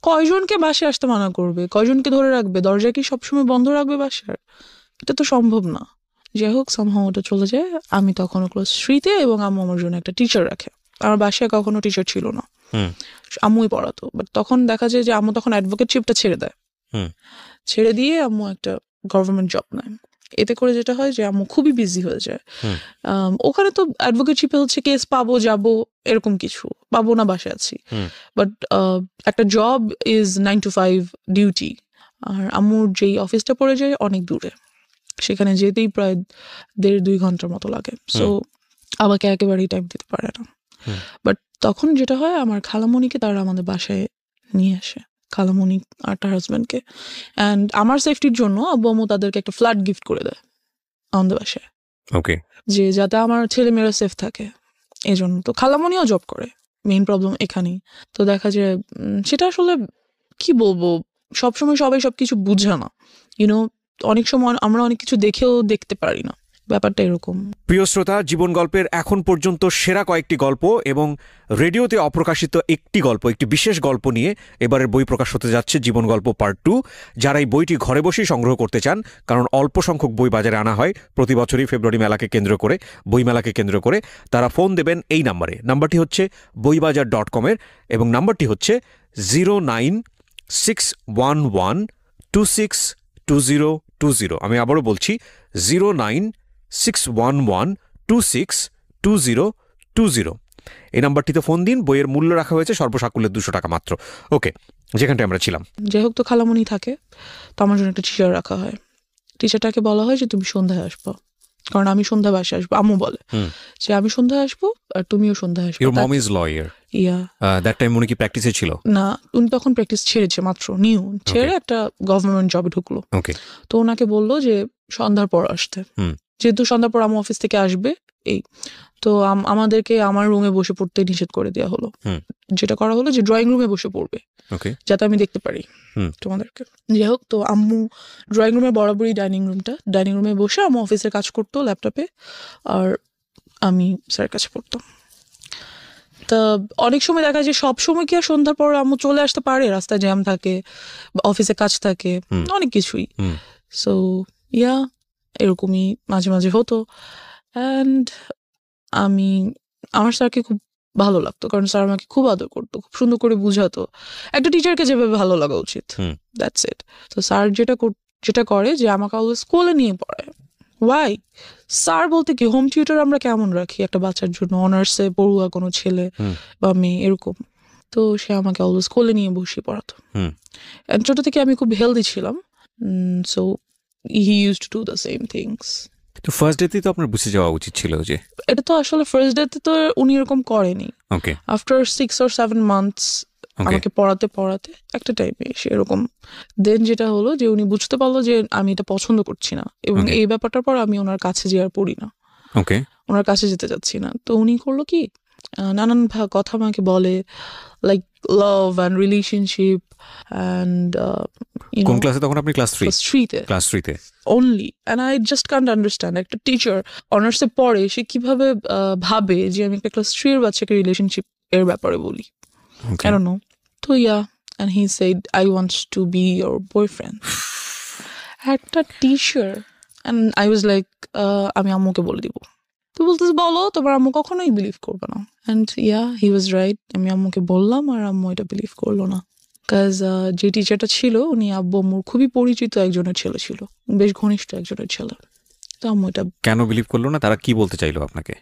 S2: কয়জনকে বাসায় আসতে মানা করবে, কয়জনকে ধরে রাখবে, দরজা কি সবসময় বন্ধ রাখবে বাসার? এটা তো সম্ভব না। যাই হোক, সামহাও ওটা চলে যায়। আমি তখনও ক্লাস 3-তে, এবং আম্মু আমার জন্য একটা টিচার রাখে। আমার বাসায় কখনো টিচার ছিল না, আম্মুই পড়াতো। বাট তখন দেখা যায় যে আম্মু তখন অ্যাডভোকেটশিপটা ছেড়ে দেয়, ছেড়ে দিয়ে আম্মু একটা গভর্নমেন্ট জব নেয়। এতে করে যেটা হয় যে আম্মু খুবই বিজি হয়ে যায়। ওখানে তো অ্যাডভোকেটশিপে হচ্ছে কেস পাবো, যাবো, এরকম কিছু পাবো না, বাসায় আছি। বাট একটা জব ইজ 9 to 5 ডিউটি। আর আম্মুর যেই অফিসটা পড়ে যায় অনেক দূরে, সেখানে যেতেই প্রায় 1.5-2 ঘন্টার মতো লাগে। সো আমাকে একেবারেই টাইম দিতে পারে না। বাট তখন যেটা হয়, আমার খালামণিকে তারা আমাদের বাসায় নিয়ে আসে, খালামণি আর তার হাজব্যান্ডকে। অ্যান্ড আমার সেফটির জন্য আব্বু আম্মু তাদেরকে একটা ফ্ল্যাট গিফট করে দেয় আমাদের বাসায়,
S1: ওকে,
S2: যে যাতে আমার ছেলেমেয়েরা সেফ থাকে এই জন্য। তো খালামণিও জব করে, মেইন প্রবলেম এখানেই। তো দেখা যায় সেটা আসলে কি বলবো, সবসময় সবাই সবকিছু বুঝে না, ইউনো। অনেক সময় আমরা অনেক কিছু দেখেও দেখতে পারি না, ব্যাপারটা এরকম।
S1: প্রিয় শ্রোতা, জীবন গল্পের এখন পর্যন্ত সেরা কয়েকটি গল্প এবং রেডিওতে অপ্রকাশিত একটি গল্প, একটি বিশেষ গল্প নিয়ে এবারের বই প্রকাশ হতে যাচ্ছে জীবন গল্প পার্ট 2। যারা এই বইটি ঘরে বসেই সংগ্রহ করতে চান, কারণ অল্প সংখ্যক বই বাজারে আনা হয় প্রতি বছরই ফেব্রুয়ারি মেলাকে কেন্দ্র করে, বইমেলাকে কেন্দ্র করে, তারা ফোন দেবেন এই নাম্বারে। নাম্বারটি হচ্ছে boibajar.com-এর এবং নাম্বারটি হচ্ছে 09611262020। আমি আবারও বলছি 09611262020। এই নাম্বারটিতে ফোন দিন। বইয়ের মূল্য রাখা হয়েছে সর্বসাকুল্যে 200 টাকা মাত্র। ওকে, যেখানটা আমরা ছিলাম।
S2: যাই হোক, তো খালামণি থাকে, তো আমার জন্য একটা টিচার রাখা হয়। টিচারটাকে বলা হয় যে তুমি সন্ধ্যায় আসবো, কারণ আমি সন্ধ্যা বাসায় আসবো। আম্মু বলে যে আমি সন্ধ্যায় আসবো আর তুমিও সন্ধ্যায় আসবো।
S1: Your mom is lawyer.
S2: Yeah,
S1: that time উনি কি প্র্যাকটিসে ছিল?
S2: না, উনি তখন প্র্যাকটিস ছেড়েছে, মাত্র নিউ ছেড়ে একটা গভর্নমেন্ট জবে ঢুকলো।
S1: ওকে,
S2: তো ওনাকে বললো যে সন্ধ্যার পর আসতে, যেহেতু সন্ধ্যার পর আমার অফিস থেকে আসবে। এই তো আমাদেরকে আমার রুমে বসে পড়তে নিষেধ করে দেওয়া হলো। যেটা করা হলো যে ড্রয়িং রুমে বসে পড়বে, যাতে আমি দেখতে পারি তোমাদেরকে। যাই হোক, তো আম্মু ড্রয়িং রুমে বরাবরই ডাইনিং রুমে বসে আম্মু অফিসের কাজ করতো ল্যাপটপে, আর আমি স্যারের কাছে পড়তাম। তা অনেক সময় দেখা যায় সব সময় কি আর সন্ধ্যার পর আম্মু চলে আসতে পারে, রাস্তায় জ্যাম থাকে, অফিসে কাজ থাকে, অনেক কিছুই। সো ইয়া, এরকমই মাঝে মাঝে হতো। অ্যান্ড আমার স্যারকে খুব ভালো লাগতো, কারণ স্যার আমাকে খুব আদর করতো, খুব সুন্দর করে বুঝাতো, একটা টিচারকে যেভাবে ভালো লাগা উচিত। That's it. তো স্যার যেটা করে যে আমাকে অলওয়েজ স্কুলে নিয়ে পড়ায়। ওয়াই? স্যার বলতে কি, হোম টিউটর আমরা কেমন রাখি একটা বাচ্চার জন্য, অনার্সে পড়ুয়া কোনো ছেলে বা মেয়ে এরকম। তো সে আমাকে অলওয়েজ স্কুলে নিয়ে বসিয়ে পড়াতো। ছোট থেকে আমি খুব হেলদি ছিলাম, so he used to do the same things.
S1: তো ফার্স্ট ডেতেই তো আপনার বুঝে যাওয়া উচিত ছিল যে
S2: এটা তো আসলে ফার্স্ট ডেতে তো উনি এরকম করেনি।
S1: ওকে,
S2: আফটার 6 or 7 months আমাকে পড়াতে একটা টাইমে এসে এরকম দেন যেটা হলো যে উনি বুঝতে পারলো যে আমি এটা পছন্দ করছি না, এবং এই ব্যাপারটার পর আমি ওনার কাছে যে আর পড়ি না,
S1: ওকে,
S2: ওনার কাছে যেতে চাচ্ছি না। তো উনি করলো কি, নানান কথা আমাকে বলে, like love and relationship and
S1: কোন ক্লাসে তখন আপনি? ক্লাস 3-তে। ক্লাস 3-তে
S2: only. And I just can't understand, একটা টিচার অনার্সে পড়ে, সে কিভাবে ভাবে যে আমি একটা ক্লাস 3-এর বাচ্চাকে রিলেশনশিপ এর ব্যাপারে বলি। I don't know. তো and he said, I want to be your boyfriend. একটা teacher. and I was like, আমি আম্মুকে বলে দিব। তো বলতেছে বলো, তোমার আম্মু কখনোই বিলিভ করবে না। and he was right. আমি আম্মুকে বললাম আর আম্মু এটা বিলিভ করলো না। কাজ যে টিচারটা ছিল উনি আব্বু আম্মুর খুবই পরিচিত একজনের ছেলে ছিল, বেশ ঘনিষ্ঠ একজনের ছেলে। তো আম্মু এটা
S1: কেন বিলিভ করলো না? তারা কি বলতে চাইলো আপনাকে?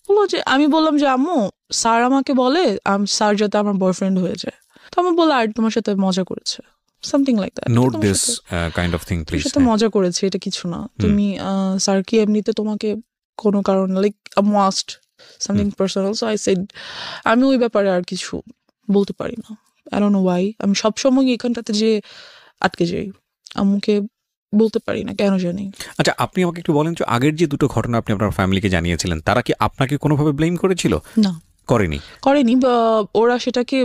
S2: বললো যে, আমি বললাম যে আম্মু, স্যার আমাকে বলে স্যার যাতে আমার বয়ফ্রেন্ড হয়ে যায়। তো আমি বললাম, আর তোমার সাথে মজা করেছে, something like that.
S1: Note this kind of thing please.
S2: সাথে মজা করেছে, এটা কিছু না। তুমি স্যার কি এমনিতে তোমাকে কোনো কারণে like must something personal. So I said, আমি ওই ব্যাপারে আর কিছু বলতে পারি না। I don't no Y. আমি সবসময় এখানটাতে যে আটকে যাই, আম্মুকে বলতে পারি না, কেন জানি।
S1: আচ্ছা, আপনি আমাকে একটু বলেন যে আগের যে দুটো ঘটনা আপনি আপনার ফ্যামিলিকে জানিয়েছিলেন, তারা কি আপনাকে কোনোভাবে ব্লেম করেছিল?
S2: না,
S1: করেনি।
S2: বা ওরা সেটাকে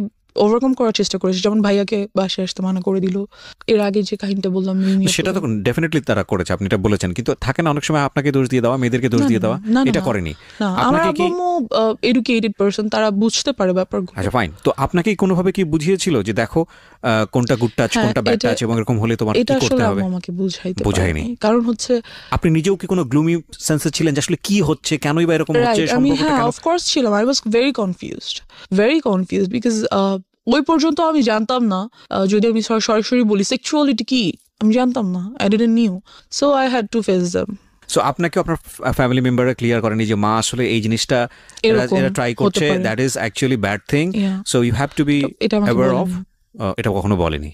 S2: ওভারকাম করার চেষ্টা করেছে। যেমন ভাইয়াকে বাসায় আসতে মানা করে দিল। এর আগে যে কাহিনীটা বললাম,
S1: সেটা তো ডেফিনেটলি তারা করেছে, আপনি এটা বলেছেন। কিন্তু থাকে না অনেক সময় আপনাকে দোষ দিয়ে দেওয়া, মেয়েদেরকে দোষ দিয়ে দেওয়া, এটা করেনি।
S2: আমার আম্মু এডুকেটেড পারসন, তারা বুঝতে পারে ব্যাপারগুলো।
S1: আচ্ছা ফাইন। তো আপনাকে কোনোভাবে কি বুঝিয়েছিল যে দেখো কোনটা গুড টাচ, কোনটা ব্যাড টাচ, এবং এরকম হলে তোমার কি করতে হবে?
S2: এটা আমাকে বুঝায়নি। কারণ হচ্ছে
S1: আপনি নিজেও কি কোনো গ্লুমি সেন্সে ছিলেন যে আসলে কি হচ্ছে, কেনই বা এরকম হচ্ছে, সম্পর্কটা কেন?
S2: অফ কোর্স ছিলাম। I was very confused because ওই পর্যন্ত আমি জানতাম না, যদি আমি সরাসরি বলি সেক্সুয়ালিটি কি, আমি জানতাম না। I didn't new, so I had to face them.
S1: So আপনাকে আপনার ফ্যামিলি মেম্বাররা ক্লিয়ার করেনি যে মা আসলে এই জিনিসটা এরা ট্রাই করছে, that is actually bad thing, so you have to be aware of? এটা কখনো বলেনি।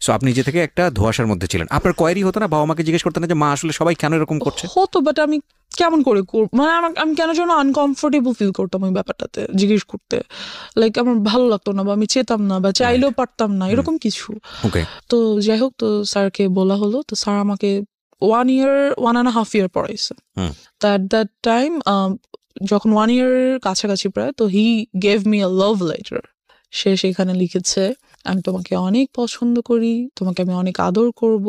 S1: সো আপনি নিজে থেকে একটা ধোঁয়াশার মধ্যে ছিলেন। আপনার কোয়ারি হতো না, বাবা মাকে জিজ্ঞেস করতেন না যে মা আসলে সবাই কেন এরকম করছে?
S2: হতো, বাট আমি কেমন করে মানে আমি কেন যেন আনকমফোর্টেবল ফিল করতাম ওই ব্যাপারটাতে, জিজ্ঞেস করতে, লাইক আমার ভালো লাগতো না, বা আমি চেতাম না, বা চাইলেও পারতাম না, এরকম কিছু। তো যাই হোক, তো স্যারকে বলা হলো, তো স্যার আমাকে 1.5 year পড়াইছে। তো অ্যাট দ্যাট টাইম যখন 1 year কাছাকাছি প্রায়, তো he gave me a love letter. সে সেখানে লিখেছে, আমি তোমাকে অনেক পছন্দ করি, তোমাকে আমি অনেক আদর করব,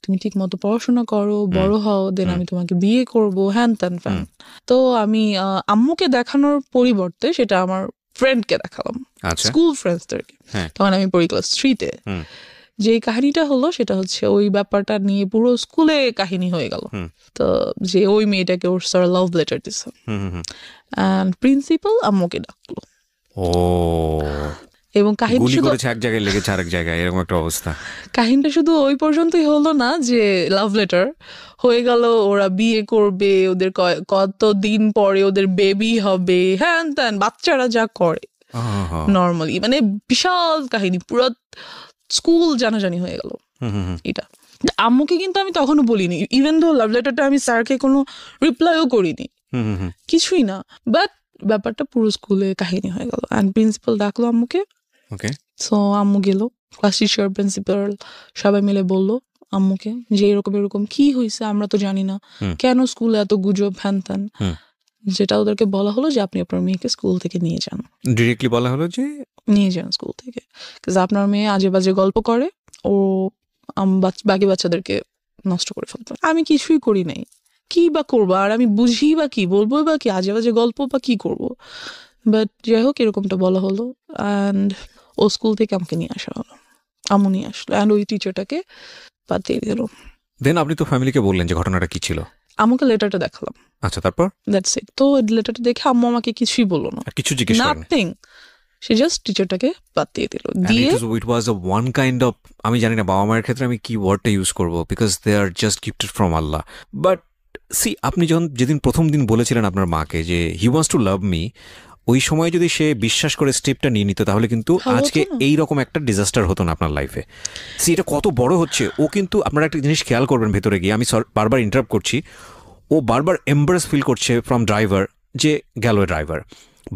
S2: তুমি ঠিক মতো পড়াশোনা করো, বড় হও, দেন আমি তোমাকে বিয়ে করব, হ্যান ত্যান ফ্যান। তো আমি আম্মুকে দেখানোর পরিবর্তে সেটা আমার ফ্রেন্ডকে দেখালাম, স্কুল ফ্রেন্ডসদেরকে। তখন আমি পড়ি ক্লাস 3-তে। যে কাহিনীটা হলো সেটা হচ্ছে ওই ব্যাপারটা নিয়ে পুরো স্কুলে কাহিনী হয়ে গেল, তো যে ওই মেয়েটাকে ওর স্যার লাভ লেটার দিছে, এন্ড প্রিন্সিপাল আম্মুকে ডাকলো। এবং কাহিনীটা শুধু ওই পর্যন্তই হলো না যে লাভ লেটার হয়ে গেল, ওরা বিয়ে করবে, ওদের কতদিন পরে ওদের বেবি হবে, হ্যান ত্যান, বাচ্চারা যা করে নর্মালি, মানে বিশাল কাহিনী, পুরো স্কুল জানাজানি হয়ে গেল এটা। আম্মুকে কিন্তু আমি তখনও বলিনি, ইভেন দো লাভ লেটারটা আমি স্যারকে কোনো রিপ্লাইও করিনি, কিছুই না, বাট ব্যাপারটা পুরো স্কুলে কাহিনী হয়ে গেল। অ্যান্ড প্রিন্সিপাল ডাকলো আম্মুকে, সো আম্মু গেল, ক্লাস টিচার, প্রিন্সিপাল সবাই মিলে বললো আম্মুকে যে এরকম এরকম কি হয়েছে, আমরা তো জানি না, কেন স্কুলে এত গুজব, হ্যান ত্যান। যেটা ওদেরকে বলা হলো যে আপনি আপনার মেয়েকে স্কুল থেকে নিয়ে যান,
S1: ডিরেক্টলি বলা হলো যে
S2: নিয়ে যান স্কুল থেকে, আপনার মেয়ে আজে বাজে গল্প করে, ও বাকি বাচ্চাদেরকে নষ্ট করে ফেলতো। আমি কিছুই করি নাই, কি বা করবো, আর আমি বুঝি বা কি বলবো, বা কি আজে বাজে গল্প বা কি করবো, বাট যাই হোক এরকমটা বলা হলো। অ্যান্ড ও স্কুল থেকে আমাকে নিয়ে আসা হলো, আম্মু নিয়ে আসলো, অ্যান্ড ওই টিচারটাকে বাদ দিয়ে দিল।
S1: দেন আপনি তো ফ্যামিলিকে বললেন যে ঘটনাটা কি ছিল?
S2: আমাকে লেটারটা দেখালাম।
S1: আচ্ছা, তারপর?
S2: That's it. তো লেটারটা দেখে আম্মু আমাকে কিছুই বললো না,
S1: কিছু জিজ্ঞেস করেন?
S2: নাথিং, সে জাস্ট টিচারটাকে বাদ দিয়ে দিল। দিয়ে
S1: ইট ওয়াজ আ ওয়ান কাইন্ড অফ, আমি জানি না বাবা মায়ের ক্ষেত্রে আমি কি ওয়ার্ডটা ইউজ করবো, because they are just gifted from Allah. But see, আপনি যেদিন প্রথম দিন বলেছিলেন আপনার মাকে যে he wants to love me, ওই সময় যদি সে বিশ্বাস করে স্টেপটা নিয়ে নিত, তাহলে কিন্তু আজকে এইরকম একটা ডিজাস্টার হতো না আপনার লাইফে। সি, এটা কত বড় হচ্ছে। ও কিন্তু আপনারা একটা জিনিস খেয়াল করবেন ভেতরে গিয়ে, আমি বারবার ইন্টারাপ্ট করছি, ও বারবার এম্বারেস ফিল করছে ফ্রম ড্রাইভার, যে গেল ড্রাইভার,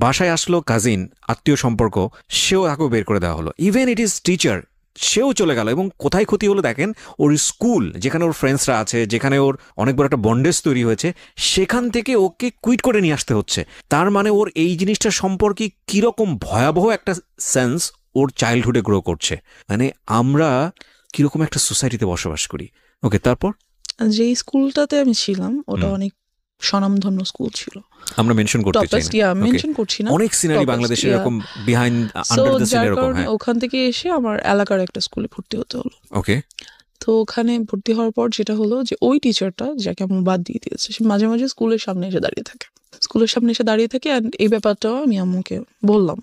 S1: বাসায় আসলো কাজিন, আত্মীয় সম্পর্ক, সেও তাকেও বের করে দেওয়া হলো, ইভেন ইট ইজ টিচার, সেও চলে গেল। এবং কোথায় ক্ষতি হলো দেখেন, ওর স্কুল যেখানে ওর ফ্রেন্ডসরা আছে, যেখানে ওর অনেক বড় একটা বন্ডেজ তৈরি হয়েছে, সেখান থেকে ওকে কুইট করে নিয়ে আসতে হচ্ছে। তার মানে ওর এই জিনিসটা সম্পর্কে কিরকম ভয়াবহ একটা সেন্স ওর চাইল্ডহুডে গ্রো করছে। মানে আমরা কিরকম একটা সোসাইটিতে বসবাস করি। ওকে, তারপর?
S2: যে স্কুলটাতে আমি ছিলাম ওটা অনেক স্বনামধন্য স্কুল ছিল,
S1: আমরা মেনশন করতে চাই না,
S2: মেনশন করছি না,
S1: অনেক সিনারি বাংলাদেশে এরকম বিহাইন্ড আন্ডার দ্য সিন এরকম। হ্যাঁ,
S2: ওখান থেকে এসে আমার এলাকার একটা স্কুলে ভর্তি হতে হলো।
S1: ওকে,
S2: তো ওখানে ভর্তি হওয়ার পর যেটা হলো যে ওই টিচারটা যাকে আমি বাদ দিয়ে দিয়েছে, সে মাঝে মাঝে স্কুলের সামনে এসে দাঁড়িয়ে থাকে, অ্যান্ড এই ব্যাপারটাও আমি আম্মুকে বললাম।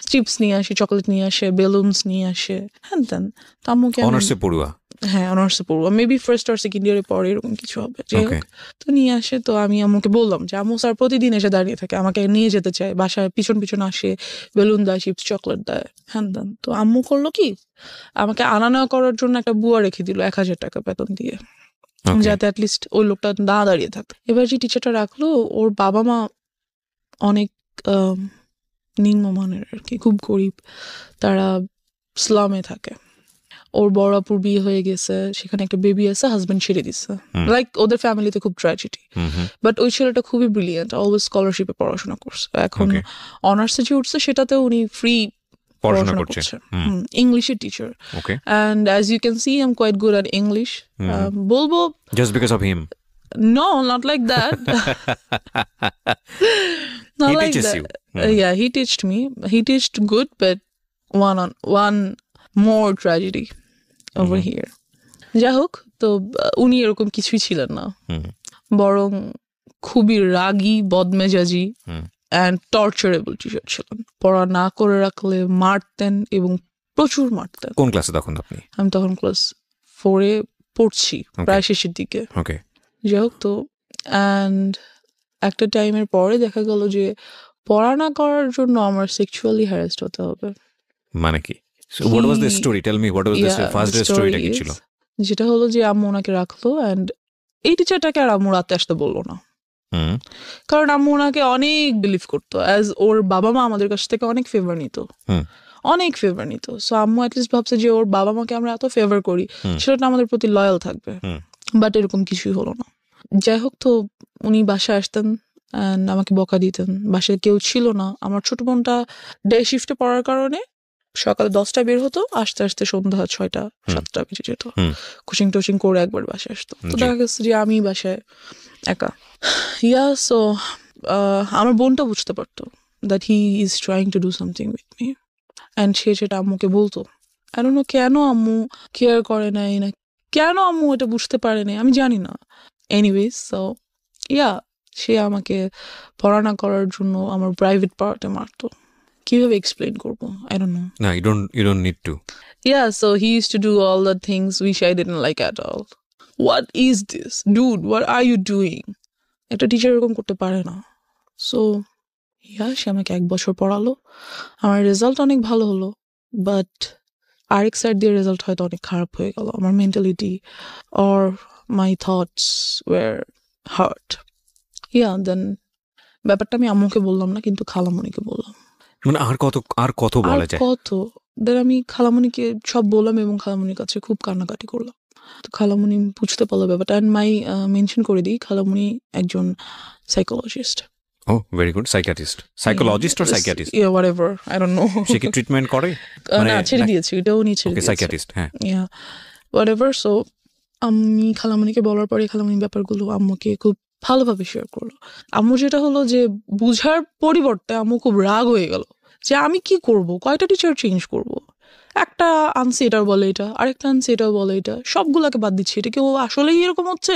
S2: চিপস নিয়ে আসে, চকলেট নিয়ে আসে, বেলুনস নিয়ে আসে, হ্যান ত্যান। তো আম্মুকে
S1: অনার্সে পড়ুয়া,
S2: হ্যাঁ অনার্সে পড়বো, মেবি ফার্স্ট আর সেকেন্ড ইয়ারে পরে এরকম কিছু হবে, যাই হোক। তো নিয়ে আসে, তো আমি আম্মুকে বললাম যে আম্মু স্যার প্রতিদিন এসে দাঁড়িয়ে থাকে, আমাকে নিয়ে যেতে চায়, বাসায় পিছন পিছন আসে, বেলুন দেয়, চিপস চকলেট দেয়, হ্যান দেন। তো আম্মু করলো কি, আমাকে আনা নেওয়া করার জন্য একটা বুয়া রেখে দিল 1000 টাকা বেতন দিয়ে, যাতে অ্যাটলিস্ট ওই লোকটা না দাঁড়িয়ে থাকে। এবার যে টিচারটা রাখলো, ওর বাবা মা অনেক নিম্নমানের আর কি, খুব গরিব, তারা স্লামে থাকে। ওর বড় আপুর বিয়ে হয়ে গেছে, সেখানে একটা বেবি আছে, হাজবেন্ড ছেড়ে দিচ্ছে, লাইক ওদের ফ্যামিলিতে খুব ট্র্যাজেডি। বাট ওই ছেলেটা খুবই ব্রিলিয়েন্ট, অলওয়েজ স্কলারশিপে পড়াশোনা করছে, এখন অনার্সে যে উঠছে সেটাতেও উনি ফ্রি পড়াশোনা করছে, ইংলিশের teacher. And as you can see I am quite good at English. বলবো
S1: just because of him?
S2: No, not like that. Not
S1: he
S2: like
S1: teaches
S2: that.
S1: you.
S2: Yeah, he teached me. He teached good, but one more tragedy over here. যাই হোক, তো উনি এরকম কিছুই ছিলেন না, বরং খুবই রাগী, বদমেজাজি অ্যান্ড টর্চারেবল টিচার ছিলেন। পড়া না করে রাখলে মারতেন, এবং প্রচুর মারতেন।
S1: কোন ক্লাসে তখন আপনি?
S2: আমি তখন ক্লাস 4-এ পড়ছি, প্রায় শেষের দিকে।
S1: ওকে,
S2: যাই হোক, তো অ্যান্ড একটা টাইমের পরে দেখা গেল যে পড়া না করার জন্য আমার সেক্সুয়ালি হ্যারাসড হতে হবে।
S1: মানে কি? So what was the story? Tell me, what was the first day storyটা কি ছিল?
S2: যেটা হলো যে আম্মু ওনাকে রাখলো, অ্যান্ড এই টিচারটাকে আর আম্মু রাতে আসতে বললো না,
S1: হুম
S2: কারণ আম্মু ওনাকে অনেক বিলিভ করতো, অ্যাজ ওর বাবা মা আমাদের কাছ থেকে অনেক ফেভার নিত,
S1: হুম
S2: অনেক ফেভার নিত। সো আম্মু অ্যাটলিস্ট ভাবছে যে ওর বাবা মাকে আমরা এত ফেভার করি,
S1: হুম
S2: সেটা আমাদের প্রতি লয়াল থাকবে।
S1: হুম
S2: বাট এরকম কিছুই হলো না। যাই হোক, তো উনি বাসায় আসতেন অ্যান্ড আমাকে বকা দিতেন। বাসায় কেউ ছিল না, আমার ছোট বোনটা ডে শিফটে পড়ার কারণে সকাল 10টায় বের হতো, আসতে আসতে সন্ধ্যা 6টা
S1: হুম
S2: 7টা বেজে যেত।
S1: হুম
S2: কোচিং টোচিং করে একবার বাসায় আসতো, তো
S1: জি
S2: দেখা গেছে যে আমি বাসায় একা। সো আমার বোনটা বুঝতে পারতো that he is trying to do something with me, and সে সেটা আম্মুকে বলতো। আই ডোন্ট নো কেন আম্মু কেয়ার করে নাই, না কেন আম্মু এটা বুঝতে পারে নাই, আমি জানি না। এনিওয়েজ, সো সে আমাকে পড়াশোনা করার জন্য আমার প্রাইভেট পার্টে মারতো। কিভাবে এক্সপ্লেন করবো, আই ডোন্ট নো।
S1: না, you don't need to.
S2: So he used to do all the things which I didn't like at all. What is this? Dude, what are you doing? একটা teacher এরকম করতে পারে না। So সে আমাকে 1 বছর পড়ালো, আমার result অনেক ভালো হলো, বাট আরেক সাইড দিয়ে রেজাল্ট হয়তো অনেক খারাপ হয়ে গেল। আমার mentality or my thoughts were hurt. Then ব্যাপারটা আমি আম্মুকে বললাম না, কিন্তু খালামণিকে বললাম।
S1: মানে আর কত
S2: আর
S1: বলা যায়?
S2: কত? দেন আমি খালামণিকে সব বললাম এবং খালামণির কাছে খুব কান্নাকাটি করলাম। তো খালামণি বুঝতে পারলো ব্যাপারটা। অ্যান্ড মেনশন করে দিই, খালামণি একজন psychologist.
S1: Oh very good. Psychologist or psychiatrist?
S2: whatever, I don't know.
S1: সে কি ট্রিটমেন্ট করে? মানে
S2: না, ছেড়ে দিয়েছি, এটাও নিয়ে ছেড়ে
S1: ওকে,
S2: দিয়েছি।
S1: সাইকিয়াট্রিস্ট, হ্যাঁ।
S2: whatever. সো আমি খালামণিকে বলার পরে খালামণি ব্যাপারগুলো আম্মুকে খুব ভালোভাবে শেয়ার করলো। আম্মু যেটা হলো যে বুঝার পরিবর্তে আম্মু খুব রাগ হয়ে গেল যে আমি কি করব, কয়টা টিচার চেঞ্জ করব, একটা আনছি এটাও বলে এটা, আরেকটা আনছি এটাও বলে এটা, সবগুলাকে বাদ দিচ্ছি। এটা কেউ আসলেই এরকম হচ্ছে,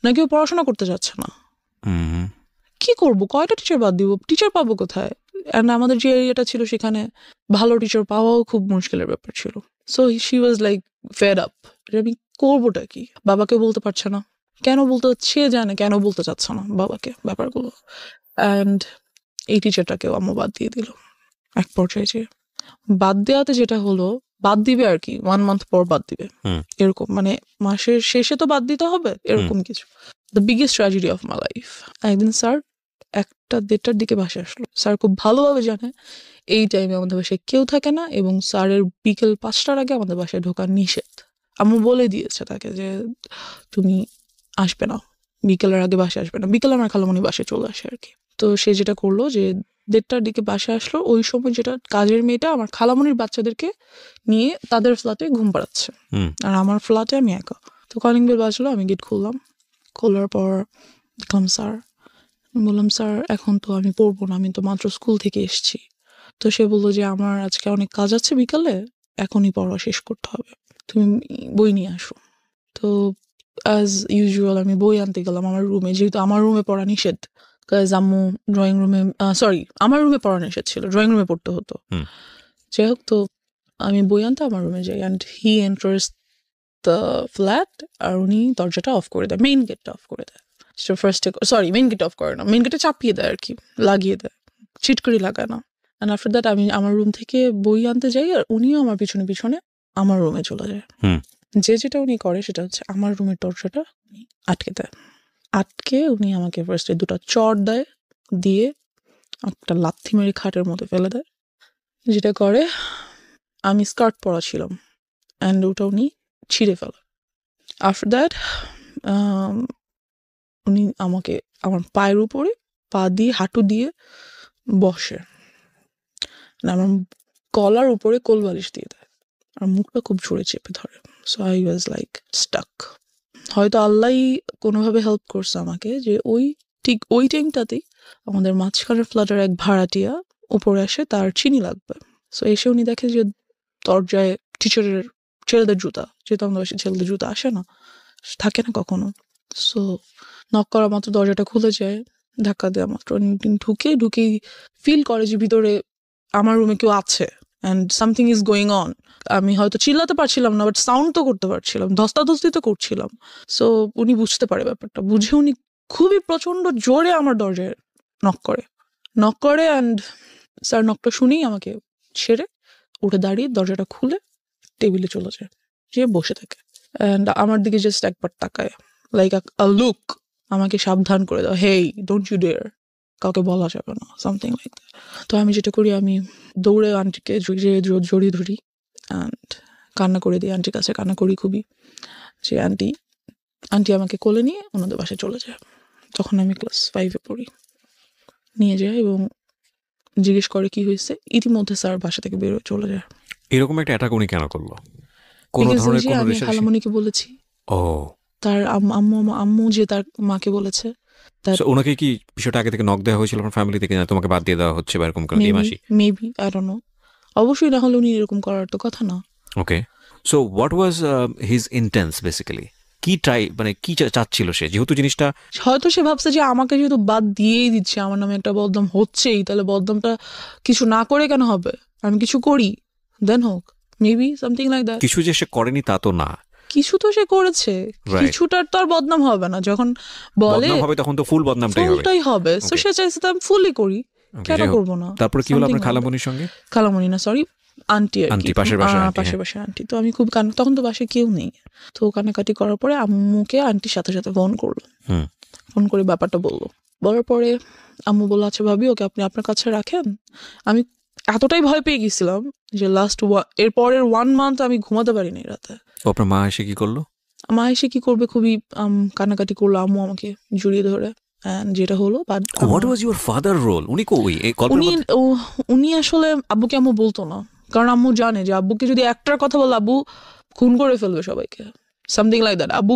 S2: না কেউ পড়াশোনা করতে যাচ্ছে না?
S1: হুম
S2: কি করব, কয়টা টিচার বাদ দিব, টিচার পাবো কোথায়? অ্যান্ড আমাদের যে এরিয়াটা ছিল সেখানে ভালো টিচার পাওয়াও খুব মুশকিলের ব্যাপার ছিল। So she was like fed up, আমি করবোটা কি? বাবাকে বলতে পারছে না, কেন বলতে, সে জানে কেন বলতে চাচ্ছে না বাবাকে ব্যাপারগুলো। অ্যান্ড এই টিচারটাকেও আম্মু বাদ দিয়ে দিল এক পর্যায়ে। যে বাদ দেওয়াতে যেটা হলো, বাদ দিবে আর কি, 1 মান্থ পর বাদ দিবে,
S1: হুম
S2: এরকম, মানে মাসের শেষে তো বাদ দিতে হবে, এরকম কিছু। The biggest tragedy of my life. একদিন স্যার 1টা 1:30টার দিকে বাসায় আসলো। স্যার খুব ভালোভাবে জানে এই টাইমে আমাদের বাসায় কেউ থাকে না, এবং স্যারের বিকেল 5টার আগে আমাদের বাসায় ঢোকা নিষেধ। আম্মু বলে দিয়েছে তাকে যে তুমি আসবে না, বিকেলের আগে বাসায় আসবে না। বিকেলে আমার খালামণি বাসায় চলে আসে আর কি। তো সে যেটা করলো যে 1:30টার দিকে বাসায় আসলো। ওই সময় যেটা কাজের মেয়েটা আমার খালামণির বাচ্চাদেরকে নিয়ে তাদের ফ্ল্যাটে ঘুম পাড়াচ্ছে,
S1: হুম
S2: আর আমার ফ্ল্যাটে আমি একা। তো কলিং বেল বাজলো, আমি গেট খুললাম। খোলার পর দেখলাম স্যার। বললাম স্যার এখন তো আমি পড়বো না, আমি তো মাত্র স্কুল থেকে এসেছি। তো সে বললো যে আমার আজকে অনেক কাজ আছে বিকালে, এখনই পড়া শেষ করতে হবে, তুমি বই নিয়ে আসো। তো অ্যাজ ইউজুয়াল আমি বই আনতে গেলাম আমার রুমে, যেহেতু আমার রুমে পড়া নিষেধ। কাজ আম্মু ড্রয়িং রুমে, আমার রুমে পড়া নিষেধ ছিল, ড্রয়িং রুমে পড়তে হতো।
S1: হুম
S2: যাই হোক, তো আমি বই আনতে আমার রুমে যাই, and he enters the flat, আর উনি দরজাটা অফ করে দেয়, মেইন গেটটা অফ করে দেয়। মেইন গেট অফ করে না, মেইন গেটে চাপিয়ে দেয় আর কি, লাগিয়ে দেয়, ছিটকরি লাগায় না। অ্যান্ড আফটার দ্যাট আমি আমার রুম থেকে বই আনতে যাই, আর উনিও আমার পিছনে পিছনে আমার রুমে চলে যায়।
S1: হুম
S2: যেটা উনি করে সেটা হচ্ছে আমার রুমের দরজাটা উনি আটকে দেয়। আটকে উনি আমাকে ফার্স্টে 2টা চড় দেয়, দিয়ে একটা লাথি মেরে খাটের মধ্যে ফেলে দেয়। যেটা করে, আমি স্কার্ট পরা ছিলাম, অ্যান্ড ওটা উনি ছিঁড়ে ফেলে। আফটার দ্যাট উনি আমাকে আমার পায়ের উপরে পা দিয়ে, হাঁটু দিয়ে বসে, আমার গলার উপরে কোলবালিশ দিয়ে দেয়, আর মুখটা খুব জোরে চেপে ধরে। So I was like stuck. হয়তো আল্লাহই কোনোভাবে হেল্প করছে আমাকে, যে ঠিক ওই টাইমটাতেই আমাদের মাঝখানের ফ্ল্যাটের এক ভাড়াটিয়া উপরে আসে, তার চিনি লাগবে। সো এসে উনি দেখে যে দরজায় টিচারের ছেলেদের জুতা, যেহেতু আমাদের বাসায় ছেলেদের জুতা আসে না, থাকে না কখনো। সো নক করা মাত্র দরজাটা খুলে যায়, ধাক্কা দেওয়া মাত্র ঢুকেই ফিল করে যে ভিতরে আমার রুমে কেউ আছে, and something is going on. আমি হয়তো চিল্লাতে পারছিলাম না, বাট সাউন্ড তো করতে পারছিলাম, ধস্তাধস্তি তো করছিলাম। সো উনি বুঝতে পারে ব্যাপারটা, বুঝে উনি খুবই প্রচন্ড জোরে আমার দরজায় নক করে, অ্যান্ড স্যার নকটা শুনেই আমাকে ছেড়ে উঠে দাঁড়িয়ে দরজাটা খুলে টেবিলে চলে যায়, যে বসে থাকে, অ্যান্ড আমার দিকে জাস্ট একবার তাকায়, লাইক আ লুক, আমাকে সাবধান করে দাও, হেই ডোন্ট ইউ ডেয়ার, কাউকে বলা যাবে না, সামথিং লাইক দ্যাট। তো আমি যেটা করি, আমি দৌড়ে আন্টিকে জড়িয়ে ধরি অ্যান্ড কান্না করে দিই, আন্টির কাছে কান্না করি খুবই, যে আন্টি আমাকে কোলে নিয়ে ওনাদের বাসায় চলে যায়। তখন আমি ক্লাস 5-এ পড়ি। নিয়ে যায় এবং জিজ্ঞেস করে কি হয়েছে, ইতিমধ্যে স্যার বাসা থেকে বেরোয় চলে যায়।
S1: এরকম একটা অ্যাটাক উনি কেন করলো? কোন
S2: Because
S1: ধরনের
S2: ওই যে
S1: কোনো
S2: আমি
S1: রেশারেশি?
S2: খালামণিকে বলেছি,
S1: ও,
S2: তার আম্মু যে তার মাকে বলেছে, তার
S1: so ওনাকে কি বিষয়টা আগে থেকে নক দেওয়া হয়েছিল আপনার ফ্যামিলি থেকে, না তোমাকে বাদ দিয়ে দেওয়া হচ্ছে বা এরকম কোনো এই মাসি?
S2: মেবি আই ডোন্ট নো, অবশ্যই না হলে উনি এরকম করার তো কথা না।
S1: Okay, so what was his intense basically? কি ট্রাই, মানে কি চাচ্ছিল সে, যেহেতু জিনিসটা
S2: হয়তো সে ভাবছে যে আমাকে যেহেতু বাদ দিয়েই দিচ্ছে, আমার নামে একটা বদনাম হচ্ছেই, তাহলে বদনামটা কিছু না করে কেন হবে, আমি কিছু করি দেন হোক, মেবি সামথিং লাইক দ্যাট।
S1: কিছু যে সে করেনি তা তো না,
S2: কিছু তো সে করেছে,
S1: Right.
S2: কিছুটার তো আর বদনাম হবে না, যখন বলে
S1: বদনাম হবে তখন তো ফুল বদনামটাই হবে।
S2: ফুলটাই হবে। তো
S1: Okay.
S2: সে চাইছে তো আমি ফুলই করি,
S1: Okay,
S2: কেন
S1: যাই হোক।
S2: করবো না।
S1: তারপরে কি হলো
S2: Something
S1: আপনার
S2: like that.
S1: খালামণির সঙ্গে?
S2: খালামণি না, সরি, আন্টি আর কি,
S1: আন্টি, পাশের বাসার আন্টি,
S2: পাশের
S1: হ্যাঁ।
S2: বাসায় আন্টি। তো আমি খুব তখন তো বাসায় কেউ নেই, তো কান্নাকাটি করার পরে আম্মুকে আন্টির সাথে সাথে ফোন করলো,
S1: হুম,
S2: ফোন করে ব্যাপারটা বললো। বলার পরে আম্মু বললো, আচ্ছা ভাবি, ওকে আপনি আপনার কাছে রাখেন। আমি এতটাই ভয় পেয়ে গেছিলাম যে এর পরের 1 মান্থ আমি ঘুমাতে পারিনি রাতে।
S1: ও, আপনার মা এসে কি করলো?
S2: মা এসে কি করবে, খুবই কান্নাকাটি করলো, আম্মু আমাকে জড়িয়ে ধরে। And যেটা হলো
S1: what was your father role? উনি কই এই গল্পের মধ্যে?
S2: উনি আসলে আব্বুকে আম্মু বলতো না, কারণ আম্মু জানে যে আব্বুকে যদি একটার কথা বলে আব্বু খুন করে ফেলবে সবাইকে, সামথিং লাইক দ্যাট। আব্বু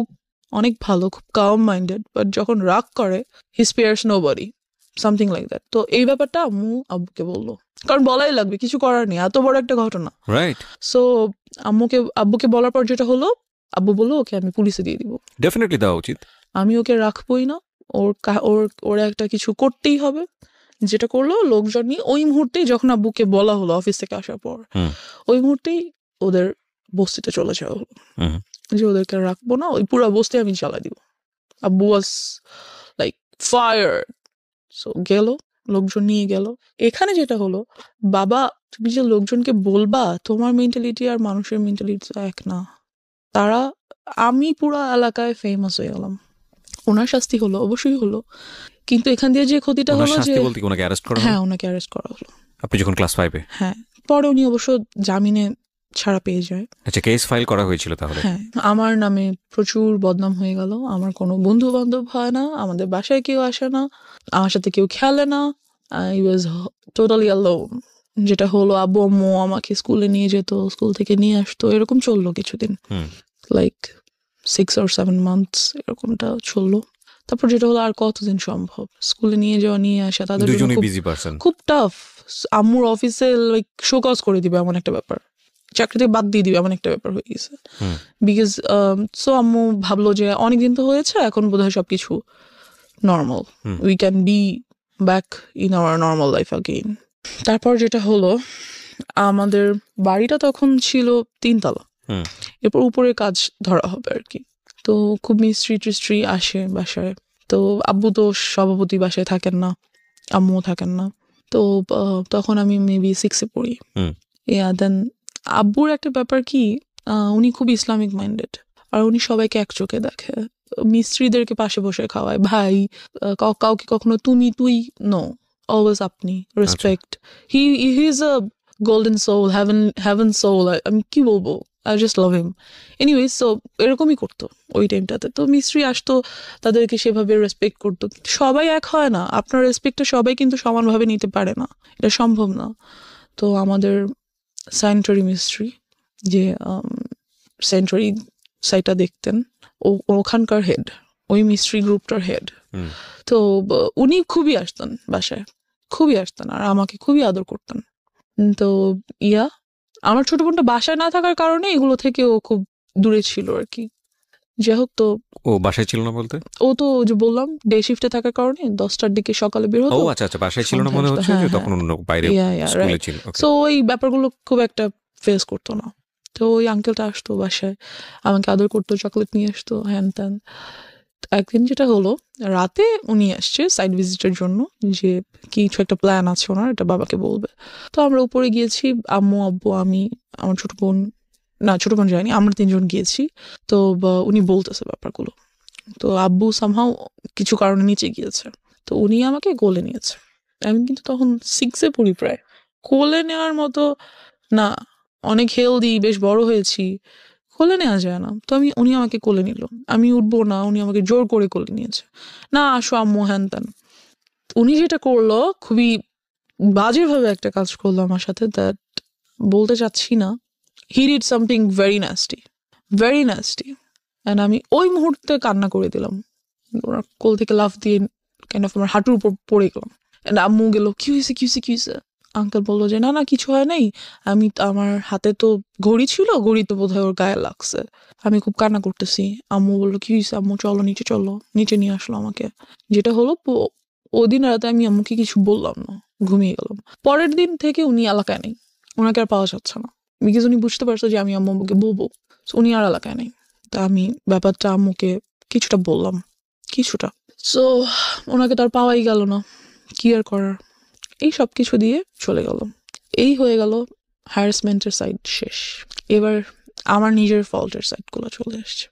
S2: অনেক ভালো, খুব কাম মাইন্ডেড, বাট যখন রাগ করে হি spares nobody, something like that. তো এই ব্যাপারটা আব্বুকে বললো, কারণ বলাই লাগবে, কিছু করার নেই, এত বড় একটা ঘটনা।
S1: রাইট,
S2: সো আব্বুকে বলার পর যেটা হলো, আব্বু বললো ওকে আমি পুলিশে দিয়ে দিব,
S1: ডেফিনেটলি দেওয়া উচিত।
S2: আমি ওকে রাখবোই না, ওর একটা কিছু করতেই হবে। যেটা করলো, লোকজন নিয়ে ওই মুহূর্তেই, যখন আব্বুকে বলা হলো অফিস থেকে আসার পর,
S1: হুম।
S2: ওই মুহূর্তেই ওদের বস্তিতে চলে যাওয়া হলো,
S1: হুম।
S2: যে ওদেরকে রাখবো না, ওই পুরো বস্তি আমি জ্বালা দিব। আব্বু ওয়াজ লাইক ফায়ার। সো গেল, লোকজন নিয়ে গেল। এখানে যেটা হলো, বাবা তুমি যে লোকজনকে বলবা, তোমার মেন্টালিটি আর মানুষের মেন্টালিটি এক না। আমি পুরো এলাকায় ফেমাস হয়ে গেলাম। ওনার শাস্তি হলো, অবশ্যই হলো, কিন্তু এখান দিয়ে যে ক্ষতিটা
S1: ওনার
S2: হলো যে,
S1: শাস্তি বলতে কি ওনাকে অ্যারেস্ট করা হলো?
S2: হ্যাঁ ওনাকে অ্যারেস্ট করা হলো।
S1: আপনি যখন ক্লাস 5-এ?
S2: হ্যাঁ, পরে উনি অবশ্য জামিনে ছাড়া পেয়ে যায়।
S1: আচ্ছা, কেস ফাইল করা হয়েছিল তাহলে?
S2: হ্যাঁ, আমার নামে প্রচুর বদনাম হয়ে গেল, আমার কোনো বন্ধু বান্ধব হয় না, আমাদের বাসায় কেউ আসে না, আমার সাথে কেউ খেলে না, আই ওয়াজ টোটালি অ্যালোন। যেটা হলো, আব্বু আম্মু আমাকে স্কুলে নিয়ে যেত, স্কুল থেকে নিয়ে আসতো, এরকম চললো কিছুদিন, লাইক 6 or 7 months এরকমটা চললো। তারপর যেটা হলো, আর কতদিন সম্ভব স্কুলে নিয়ে যাওয়া নিয়ে আসা, তাদের জন্য
S1: দুজনেই
S2: খুব-
S1: বিজি পারসন।
S2: খুব টাফ। আম্মুর অফিসে লাইক শোকজ করে দিবে এমন একটা ব্যাপার, চাকরি থেকে বাদ দিয়ে দিবে এমন একটা ব্যাপার হয়ে গেছে। বিকজ সো আম্মু ভাবলো যে অনেকদিন তো হয়েছে, এখন বোধহয় সবকিছু normal, we can be back in our normal life again. তারপর যেটা হলো, আমাদের বাড়িটা তখন ছিল 3 তলা, এরপর উপরে কাজ ধরা হবে আর কি। তো খুব মিস্ত্রি আসে বাসায়। তো আব্বু তো সভাপতি বাসায় থাকেন না, আম্মুও থাকেন না। তো তখন আমি মেবি 6-এ পড়ি। দেন আব্বুর একটা ব্যাপার কি, উনি খুব ইসলামিক মাইন্ডেড, আর উনি সবাইকে এক চোখে দেখে। মিস্ত্রিদেরকে পাশে বসে খাওয়ায়, ভাই, কাউকে কখনো তুমি তুই, নো, অলওয়েজ আপনি, respect. He is a golden soul, heaven soul, আমি কি বলবো, I just love him. Anyways, so এরকমই করতো ওই টাইমটাতে। তো মিস্ত্রি আসতো, তাদেরকে সেভাবে রেসপেক্ট করতো। সবাই এক হয় না, আপনার রেসপেক্টটা সবাই কিন্তু সমানভাবে নিতে পারে না, এটা সম্ভব না। তো আমাদের স্যানিটারি মিস্ত্রি, যে স্যানিটারি সাইটটা দেখতেন, ওখানকার হেড, ওই মিস্ত্রি গ্রুপটার হেড। তো উনি খুবই আসতেন বাসায়, খুবই আসতেন, আর আমাকে খুবই আদর করতেন। তো আমার ছোট বোনটা বাসায় না থাকার কারণে এগুলো থেকে ও খুব দূরে ছিল আর কি। যাই হোক, তো
S1: ও বাসায় ছিল না বলতে?
S2: ও তো যে বললাম ডে শিফটে থাকার কারণে 10টার দিকে সকালে বের হতো।
S1: ও আচ্ছা, বাসায় ছিল না মনে হচ্ছে, যে তখন অন্য বাইরে স্কুলে ছিল।
S2: সো ওই ব্যাপারগুলো খুব একটা ফেস করতো না। তো ওই আঙ্কেলটা আসতো বাসায়, আমাকে আদর করতো, চকলেট নিয়ে আসতো, হ্যান ত্যান। একদিন যেটা হলো, রাতে উনি আসছে সাইড ভিজিটের জন্য, যে কিছু একটা প্ল্যান আছে ওনার, এটা বাবাকে বলবে। তো আমরা উপরে গিয়েছি, আম্মু আব্বু আমি, আমার ছোট বোন যায়নি, আমরা 3জন গিয়েছি। তো উনি বলতেছে ব্যাপারগুলো, তো আব্বু সামহাও কিছু কারণে নিচে গিয়েছে, তো উনি আমাকে কোলে নিয়েছে। আমি কিন্তু তখন 6-এ পড়ি প্রায়। কোলে নেওয়ার মতো না, অনেক হেলদি, বেশ বড় হয়েছি, কোলে নেওয়া যায় না। তো উনি আমাকে কোলে নিল, আমি উঠবো না, উনি আমাকে জোর করে কোলে নিয়েছে, না আসো আম্মু হ্যান ত্যান। উনি যেটা করলো খুবই বাজেভাবে একটা কাজ করলো আমার সাথে, দ্যাট বলতে চাচ্ছি না। He did something very nasty, very nasty. And আমি ওই মুহূর্তে কান্না করে দিলাম, ওনার কোল থেকে লাফ দিয়ে কাইন্ড অফ আমার হাঁটুর উপর পড়ে গেলাম। অ্যান্ড আম্মু গেল, কি হয়েছে কি হয়েছে কি হয়েছে? আঙ্কেল বললো যে না না কিছু হয় নাই, আমার হাতে তো ঘড়ি ছিল, ঘড়ি তো বোধহয় ওর গায়ে লাগছে। আমি খুব কান্না করতেছি। আম্মু বললো কি হয়েছে? আম্মু চলো নিচে, চলো নিচে নিয়ে আসলো আমাকে। যেটা হলো ওদিন রাতে আমি আম্মুকে কিছু বললাম না, ঘুমিয়ে গেলাম। পরের দিন থেকে উনি এলাকায় নেই, ওনাকে আর পাওয়া যাচ্ছে না, বিকজ উনি বুঝতে পারছে যে আমি আম্মুকে বলবো। So, উনি আর এলাকায় নেই। তা আমি ব্যাপারটা আম্মুকে কিছুটা বললাম, কিছুটা। সো ওনাকে তো আর পাওয়াই গেল না, কি আর করার। এই সব কিছু দিয়ে চলে গেল। এই হয়ে গেল হ্যারাসমেন্টের সাইড শেষ। এবার আমার নিজের ফল্টের সাইডগুলো চলে আসছে।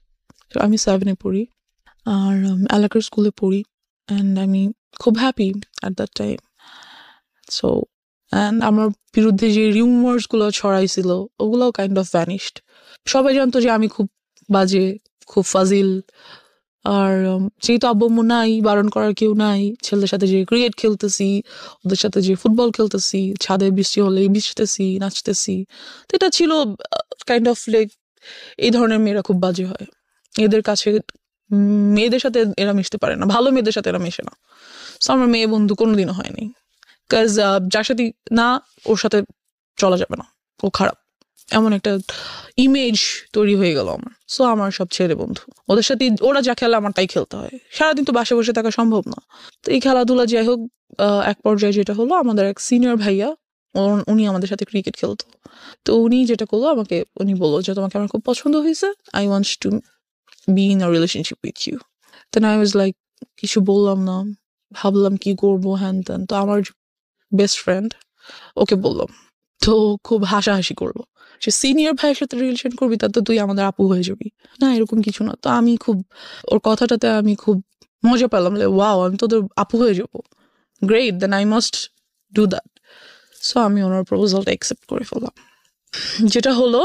S2: তো আমি 7-এ পড়ি, আর এলাকার স্কুলে পড়ি, অ্যান্ড আমি খুব happy at that time. So and আমার বিরুদ্ধে যে রিউমার্সগুলো ছড়াইছিল ওগুলোও কাইন্ড অফ ভ্যানিশড। সবাই জানতো যে আমি খুব বাজে, খুব ফাজিল। আর যেহেতু আব্বু আম্মু নাই, বারণ করার কেউ নাই, ছেলেদের সাথে যে ক্রিকেট খেলতেছি, ওদের সাথে যে ফুটবল খেলতেছি, ছাদে বৃষ্টি হলে ভিজতেছি, নাচতেছি, তো এটা ছিল কাইন্ড অফ লাইক এই ধরনের মেয়েরা খুব বাজে হয়। এদের কাছে মেয়েদের সাথে এরা মিশতে পারে না, ভালো মেয়েদের সাথে এরা মেশে না। সো আমার মেয়ে বন্ধু কোনোদিনও হয়নি, কাজ যার সাথে না ওর সাথে চলা যাবে না, ও খারাপ, এমন একটা ইমেজ তৈরি হয়ে গেল আমার। সো আমার সব ছেলে বন্ধু, ওদের সাথে ওরা যা খেলে আমার তাই খেলতে হয়, সারাদিন তো বাসে বসে থাকা সম্ভব না। তো এই খেলাধুলা যাই হোক, এক পর্যায়ে যেটা হলো, আমাদের এক সিনিয়র ভাইয়া, উনি আমাদের সাথে ক্রিকেট খেলতো। তো উনি যেটা করলো, উনি বললো যে তোমাকে আমার খুব পছন্দ হয়েছে, I want to be in a relationship with you. Then I was like, কিছু বললাম না, ভাবলাম কি করবো হ্যান ত্যান। তো আমার বেস্ট ফ্রেন্ড, ওকে বললাম, তো খুব হাসাহাসি করলো, সে সিনিয়র ভাইয়ের সাথে রিলেশন করবি, তা তো তুই আমাদের আপু হয়ে যাবি, না এরকম কিছু না। তো আমি খুব ওর কথাটাতে আমি খুব মজা পেলাম, ওয়াও আমি তোদের আপু হয়ে যাবো, great, then I must do that. So আমি ওনার প্রপোজালটা অ্যাকসেপ্ট করে ফেললাম। যেটা হলো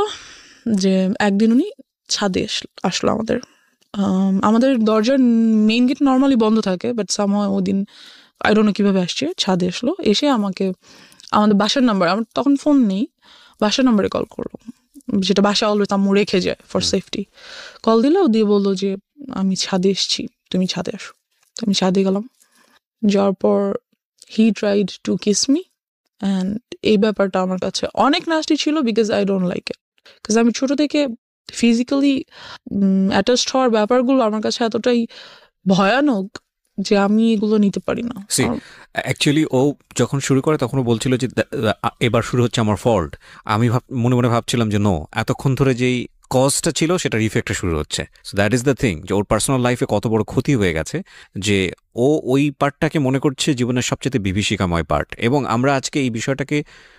S2: যে একদিন উনি ছাদে আসলো আমাদের। আমাদের দরজার মেইন গেট নর্মালি বন্ধ থাকে, বাট সামহাও ওই দিন আই ডোন্ট নো কীভাবে আসছে, ছাদে আসলো, এসে আমাকে আমাদের বাসার নাম্বার, আমার তখন ফোন নেই, বাসার নাম্বারে কল করলো, যেটা বাসা অলওয়েজ আম্মু রেখে যায় ফর সেফটি। কল দিলেও দিয়ে বললো যে আমি ছাদে এসছি, তুমি ছাদে আসো। তো আমি ছাদে গেলাম, যাওয়ার পর he tried to kiss me, and এই ব্যাপারটা আমার কাছে অনেক নাস্টি ছিল, because I don't like it. Because আমি ছোটো থেকে ফিজিক্যালি অ্যাটাচড হওয়ার ব্যাপারগুলো আমার কাছে এতটাই ভয়ানক যে আমি এগুলো নিতে পারি না।
S1: অ্যাকচুয়ালি ও যখন শুরু করে তখনও বলছিল যে এবার শুরু হচ্ছে আমার ফল্ট। আমি মনে মনে ভাবছিলাম যে নো, এতক্ষণ ধরে যেই কজটা ছিল সেটার ইফেক্টটা শুরু হচ্ছে। So that is the thing, যে ওর পার্সোনাল লাইফে কত বড় ক্ষতি হয়ে গেছে যে ও ওই পার্টটাকে মনে করছে জীবনের সবচেয়ে বিভীষিকাময় পার্ট। এবং আমরা আজকে এই বিষয়টাকে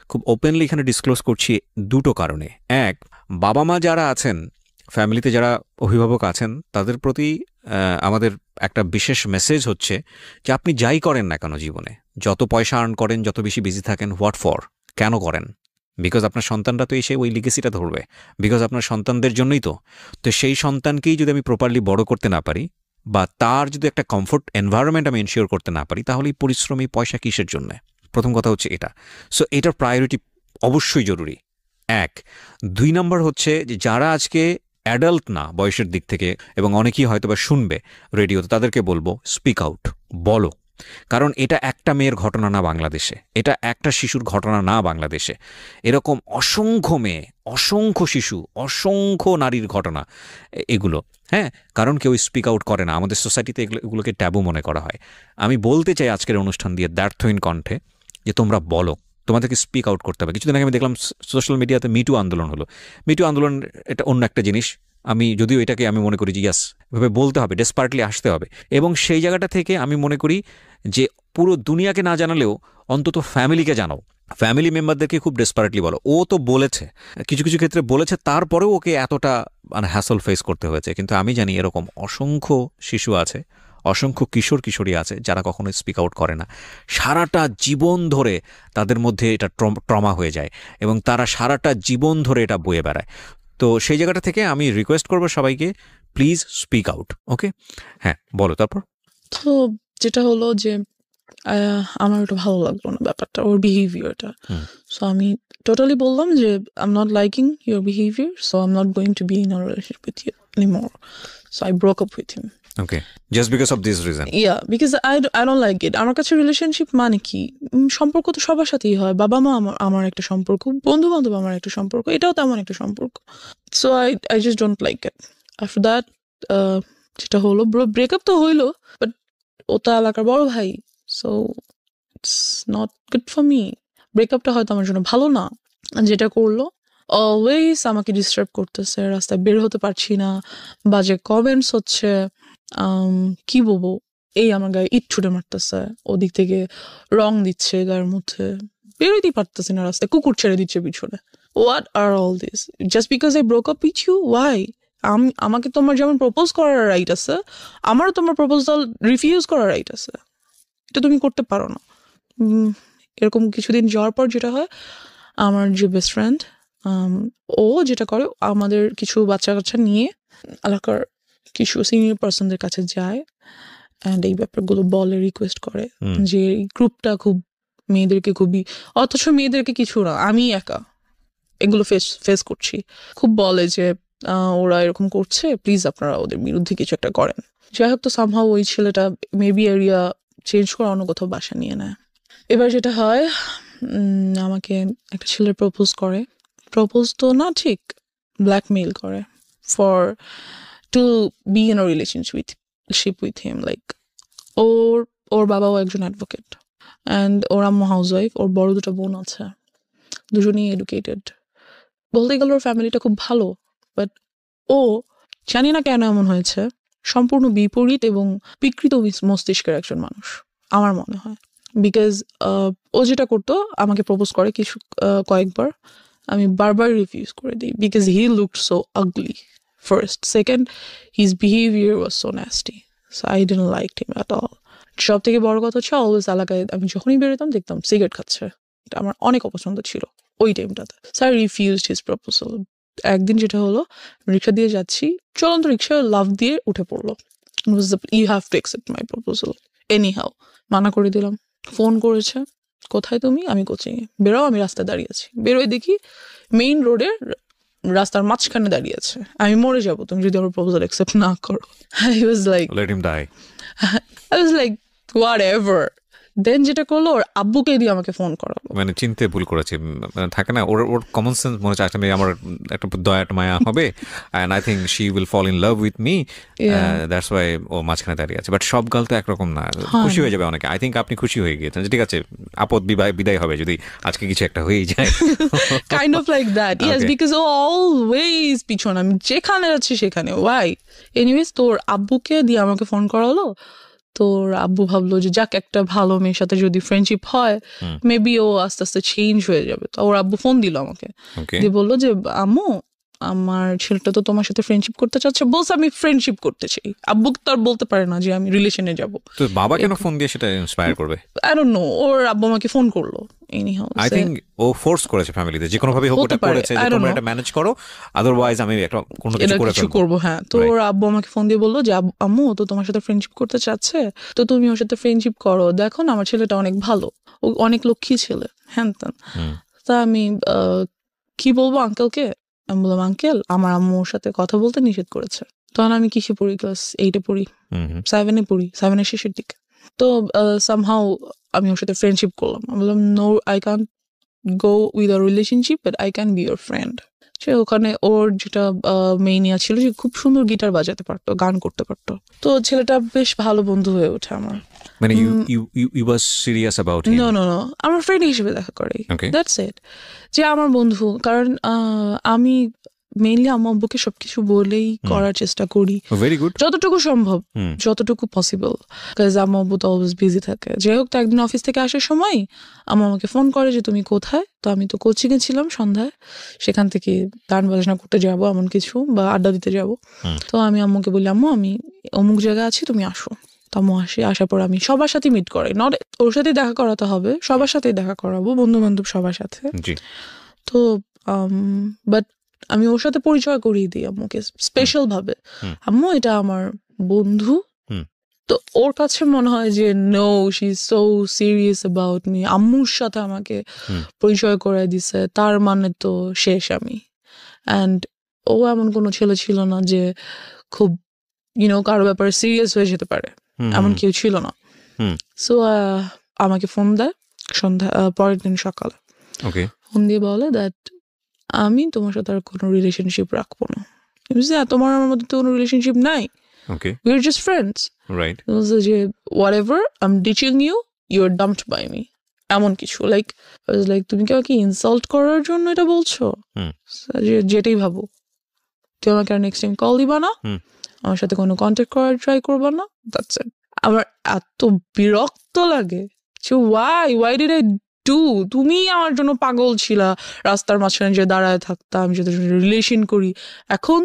S1: খুব ওপেনলি এখানে ডিসক্লোজ করছি দুটো কারণে। এক, বাবা মা যারা আছেন, ফ্যামিলিতে যারা অভিভাবক আছেন, তাদের প্রতি আমাদের একটা বিশেষ মেসেজ হচ্ছে যে আপনি যাই করেন না কেন জীবনে, যত পয়সা আর্ন করেন, যত বেশি বিজি থাকেন, হোয়াট ফর, কেন করেন? বিকজ আপনার সন্তানরা তো এসে ওই লিগেসিটা ধরবে, বিকজ আপনার সন্তানদের জন্যই তো। তো সেই সন্তানকেই যদি আমি প্রপারলি বড় করতে না পারি, বা তার যদি একটা কমফোর্ট এনভায়রনমেন্ট আমি এনশিওর করতে না পারি, তাহলে এই পরিশ্রমী পয়সা কিসের জন্যে? প্রথম কথা হচ্ছে এটা। সো এটার প্রায়োরিটি অবশ্যই জরুরি, এক। 2 নম্বর হচ্ছে যে যারা আজকে অ্যাডাল্ট না বয়সের দিক থেকে, এবং অনেকেই হয়তো বা শুনবে রেডিওতে, তাদেরকে বলবো স্পিক আউট, বলো। কারণ এটা একটা মেয়ের ঘটনা না বাংলাদেশে, এটা একটা শিশুর ঘটনা না বাংলাদেশে, এরকম অসংখ্য মেয়ে, অসংখ্য শিশু, অসংখ্য নারীর ঘটনা এগুলো। হ্যাঁ, কারণ কেউ স্পিক আউট করে না, আমাদের সোসাইটিতে এগুলোকে ট্যাবু মনে করা হয়। আমি বলতে চাই আজকের অনুষ্ঠান দিয়ে দ্ব্যর্থহীন কণ্ঠে যে তোমরা বলো, তোমাদেরকে স্পিক আউট করতে হবে। কিছুদিন আগে আমি দেখলাম সোশ্যাল মিডিয়াতে মিটু আন্দোলন হলো। মিটু আন্দোলন এটা অন্য একটা জিনিস, আমি যদিও এটাকে আমি মনে করি যে ইয়াস, এভাবে বলতে হবে, ডেসপার্টলি আসতে হবে। এবং সেই জায়গাটা থেকে আমি মনে করি যে পুরো দুনিয়াকে না জানালেও অন্তত ফ্যামিলিকে জানাও, ফ্যামিলি মেম্বারদেরকে খুব ডেসপারেটলি বলো, ও তো বলেছে, কিছু কিছু ক্ষেত্রে বলেছে, তারপরেও ওকে এতটা মানে হ্যাসল ফেস করতে হয়েছে। কিন্তু আমি জানি এরকম অসংখ্য শিশু আছে, অসংখ্য কিশোর কিশোরী আছে যারা কখনো স্পিক আউট করে না, সারাটা জীবন ধরে তাদের মধ্যে এটা ট্রমা হয়ে যায় এবং তারা সারাটা জীবন ধরে এটা বয়ে বেড়ায়। তো সেই জায়গাটা থেকে আমি রিকোয়েস্ট করবো সবাইকে, প্লিজ স্পিক আউট। ওকে, হ্যাঁ বলো তারপর।
S2: তো যেটা হলো যে আমার ওটা ভালো লাগলো না ব্যাপারটা, ওর বিহেভিয়ারটা। সো আমি টোটালি বললাম যে I am not liking your behaviour, so I am not going to be in a relationship with you anymore. So I broke up with him.
S1: Okay, just because of this reason?
S2: Yeah, because I don't like it. আমার কাছে relationship মানে কি, সম্পর্ক তো সবার সাথেই হয়। বাবা মা আমার একটা সম্পর্ক, বন্ধু বান্ধব আমার একটা সম্পর্ক, এটাও তেমন একটা সম্পর্ক। So I just don't like it. After that, যেটা হলো ব্রেকআপ তো হইলো, বাট ও তো এলাকার বড় ভাই, so it's not good for me. ব্রেকআপটা হয়তো আমার জন্য ভালো না। যেটা করলো, অলওয়েজ আমাকে ডিস্টার্ব করতেছে, রাস্তায় বের হতে পারছি না, বাজে কমেন্টস হচ্ছে, কি বলবো, এই আমার গায়ে ইট ছুটে মারতেছে, ওদিক থেকে রং দিচ্ছে গায়ের মধ্যে, বেরোতেই পারতেছি না রাস্তায়, কুকুর ছেড়ে দিচ্ছে পিছনে। What are all this just because I broke up with you? Why? আমাকে তোমার যেমন প্রপোজ করার রাইট আছে, আমারও তোমার প্রপোজাল রিফিউজ করার রাইট আছে, এটা তুমি করতে পারো না। এরকম কিছুদিন যাওয়ার পর যেটা হয়, আমার যে বেস্ট ফ্রেন্ড, ও যেটা করে, আমাদের কিছু বাচ্চা কাচ্চা নিয়ে এলাকার কিছু সিনিয়র পার্সনদের কাছে যায় অ্যান্ড এই ব্যাপারগুলো বলে, রিকোয়েস্ট করে যে এই গ্রুপটা খুব মেয়েদেরকে খুবই, অথচ মেয়েদেরকে কিছু না, আমি একা এগুলো ফেস করছি, খুব বলে যে ওরা এরকম করছে, প্লিজ আপনারা ওদের বিরুদ্ধে কিছু একটা করেন। যাই হোক, তো সামহাও ওই ছেলেটা মেবি এরিয়া চেঞ্জ করে অন্য কোথাও বাসা নিয়ে নেয়। এবার যেটা হয়, আমাকে একটা ছেলে প্রপোজ তো না ঠিক, ব্ল্যাকমেইল করে for to be in a relationship with him. Like ওর বাবাও একজন অ্যাডভোকেট অ্যান্ড ওর আম্মু হাউসওয়াইফ, ওর বড় দুটো বোন আছে, দুজনেই এডুকেটেড। বলতে গেলে ওর ফ্যামিলিটা খুব ভালো, বাট ও জানি না কেন এমন হয়েছে, সম্পূর্ণ বিপরীত এবং বিকৃত মস্তিষ্কের একজন মানুষ আমার মনে হয়। বিকজ ও যেটা করতো, আমাকে প্রপোজ করে কয়েকবার, আমি বারবার রিফিউজ করে দিই, because he looked so ugly first, second his behaviour was so nasty, so I didn't like him at all. সব থেকে বড় কথা হচ্ছে, অলওয়েজ এলাকায় আমি যখনই বেরোতাম দেখতাম সিগারেট খাচ্ছে, এটা আমার অনেক অপছন্দ ছিল ওই টাইমটাতে। So I refused his proposal. একদিন যেটা হলো, রিক্সা দিয়ে যাচ্ছি, চলন্ত রিক্সা লাফ দিয়ে উঠে পড়লো, you have to accept my proposal anyhow. মানা করে দিলাম। ফোন করেছে, কোথায় তুমি? আমি কোচিংয়ে। বেরো, আমি রাস্তায় দাঁড়িয়ে আছি। বেরোয় দেখি মেইন রোডের রাস্তার মাঝখানে দাঁড়িয়ে আছে, আমি মরে যাবো তুমি যদি আমার প্রপোজাল অ্যাকসেপ্ট না করো। I was like,
S1: Let him die.
S2: I was like, whatever. দেন যেটা করলো, ওর আব্বুকে দিয়ে আমাকে ফোন করালো।
S1: মানে চিনতে ভুল করেছে, মানে থাকে না, ওর কমন সেন্স মনে হচ্ছে একটা মেয়ে আমার একটা দয়া মায়া হবে, and I think she will fall in love with me, that's why ও মাঝখানে দাঁড়িয়ে আছে। বাট সব গাল তো একরকম না, খুশি হয়ে যাবে অনেকে। আই থিঙ্ক আপনি খুশি হয়ে গিয়েছেন, ঠিক আছে, আপদ বিদায় হবে যদি আজকে কিছু একটা হয়েই যায়।
S2: Kind of like that, yes, because ও অলওয়েজ পিছন, আমি যেখানে যাচ্ছি সেখানে। ওয়াই? এনিওয়েজ, তোর আব্বুকে দিয়ে আমাকে ফোন করালো। তোর আব্বু ভাবলো যে যাক, একটা ভালো মেয়ের সাথে যদি ফ্রেন্ডশিপ হয়, মেবি ও আস্তে আস্তে চেঞ্জ হয়ে যাবে। তো ওর আব্বু ফোন দিল আমাকে, দিয়ে বললো যে আম্মু, আমার ছেলেটা তো তোমার সাথে ফ্রেন্ডশিপ করতে চাচ্ছে। বলছে আমি ফ্রেন্ডশিপ করতে চাই, আব্বু তো আর বলতে পারে না যে আমি রিলেশনে যাব।
S1: তো বাবা কেন ফোন দিয়ে সেটা ইন্সপায়ার করবে?
S2: আই ডোন্ট নো, ওর আব্বু আমাকে ফোন করলো।
S1: আই থিঙ্ক ও ফোর্স করেছে ফ্যামিলিতে, যে কোনো ভাবে হোক ওটা করেছে যে তোমরা এটা ম্যানেজ করো, আদারওয়াইজ আমি একটা কোনো কিছু
S2: করব। হ্যাঁ, তো ওর আব্বু আমাকে ফোন দিয়ে বললো যে আম্মু তো তোমার সাথে ফ্রেন্ডশিপ করতে চাচ্ছে, তো তুমি ওর সাথে ফ্রেন্ডশিপ করো, দেখো না আমার ছেলেটা অনেক ভালো, ও অনেক লক্ষ্মী ছেলে, হ্যান ত্যান। তা আমি কি বলবো আঙ্কেলকে? আমি বললাম, আঙ্কেল, আমার আম্মুর সাথে কথা বলতে নিষেধ করেছে। তখন আমি কিসে পড়ি? ক্লাস 8-এ পড়ি, 7-এ পড়ি, 7-এর শেষের দিকে। তো সামহাউ আমি ওর সাথে ফ্রেন্ডশিপ করলাম। আমি বললাম, no, I can't go with a relationship, but I can be your friend. সে ওখানে ওর যেটা মেইনিয়া ছিল, যে খুব সুন্দর গিটার বাজাতে পারতো, গান করতে পারতো। তো ছেলেটা বেশ ভালো বন্ধু হয়ে ওঠে আমার।
S1: মানে you were serious about him?
S2: No, আমার ফ্রেন্ড হিসেবে দেখা করে, দ্যাটস ইট। যে আমার বন্ধু, কারণ আমি মেইনলি আম্মু আব্বুকে সবকিছু বলেই করার চেষ্টা করি,
S1: ভেরি গুড।
S2: যতটুকু সম্ভব, যতটুকু পসিবল, বিকজ আম্মু আব্বু তো অলওয়েজ বিজি থাকে। যাই হোক, তো একদিন অফিস থেকে আসার সময় আম্মু আমাকে ফোন করে যে তুমি কোথায়। তো আমি তো কোচিংয়ে ছিলাম সন্ধ্যায়, সেখান থেকে গান বাজনা করতে যাবো এমন কিছু, বা আড্ডা দিতে যাব। তো আমি আম্মুকে বললাম, আম্মু আমি অমুক জায়গায় আছি, তুমি আসো। তো আম্মু আসার পর আমি সবার সাথে মিট করাই, নট ওর সাথেই দেখা করাতে হবে, সবার সাথেই দেখা করাবো, বন্ধু বান্ধব সবার সাথে। তো বাট আমি ওর সাথে পরিচয় করিয়ে দিই আম্মুকে স্পেশাল ভাবে, আম্মু এটা আমার বন্ধু। তো ওর কাছে মনে হয় যে no, she is so serious about me, আম্মুর সাথে আমাকে পরিচয় করে দিছে, তার মানে তো শেষ আমি। অ্যান্ড ও এমন কোনো ছেলে ছিল না যে খুব কারো ব্যাপারে সিরিয়াস হয়ে যেতে পারে, এমন কেউ ছিল না। সো আমাকে ফোন দেয় সন্ধ্যা, পরের দিন সকালে ফোন দিয়ে বলে দ্যাট আমি তোমার সাথে আর কোনো রিলেশনশিপ রাখবো না। তোমার আমার মধ্যে তো কোনো রিলেশনশিপ নাই, we are just friends.
S1: Right.
S2: যে whatever, I'm ditching you, you're dumped by me, এমন কিছু। লাইক তুমি কি আমাকে ইনসাল্ট করার জন্য এটা বলছো? যেটাই ভাবো, তুমি আমাকে আর নেক্সট টাইম কল দিবা না, আমার সাথে কোনো কন্ট্যাক্ট করার ট্রাই করবা না, দ্যাটস ইট। আমার এত বিরক্ত লাগে যে why did I do? তুমি আমার জন্য পাগল ছিলা, রাস্তার মাঝখানে যে দাঁড়ায় থাকতাম, যে রিলেশন করি, এখন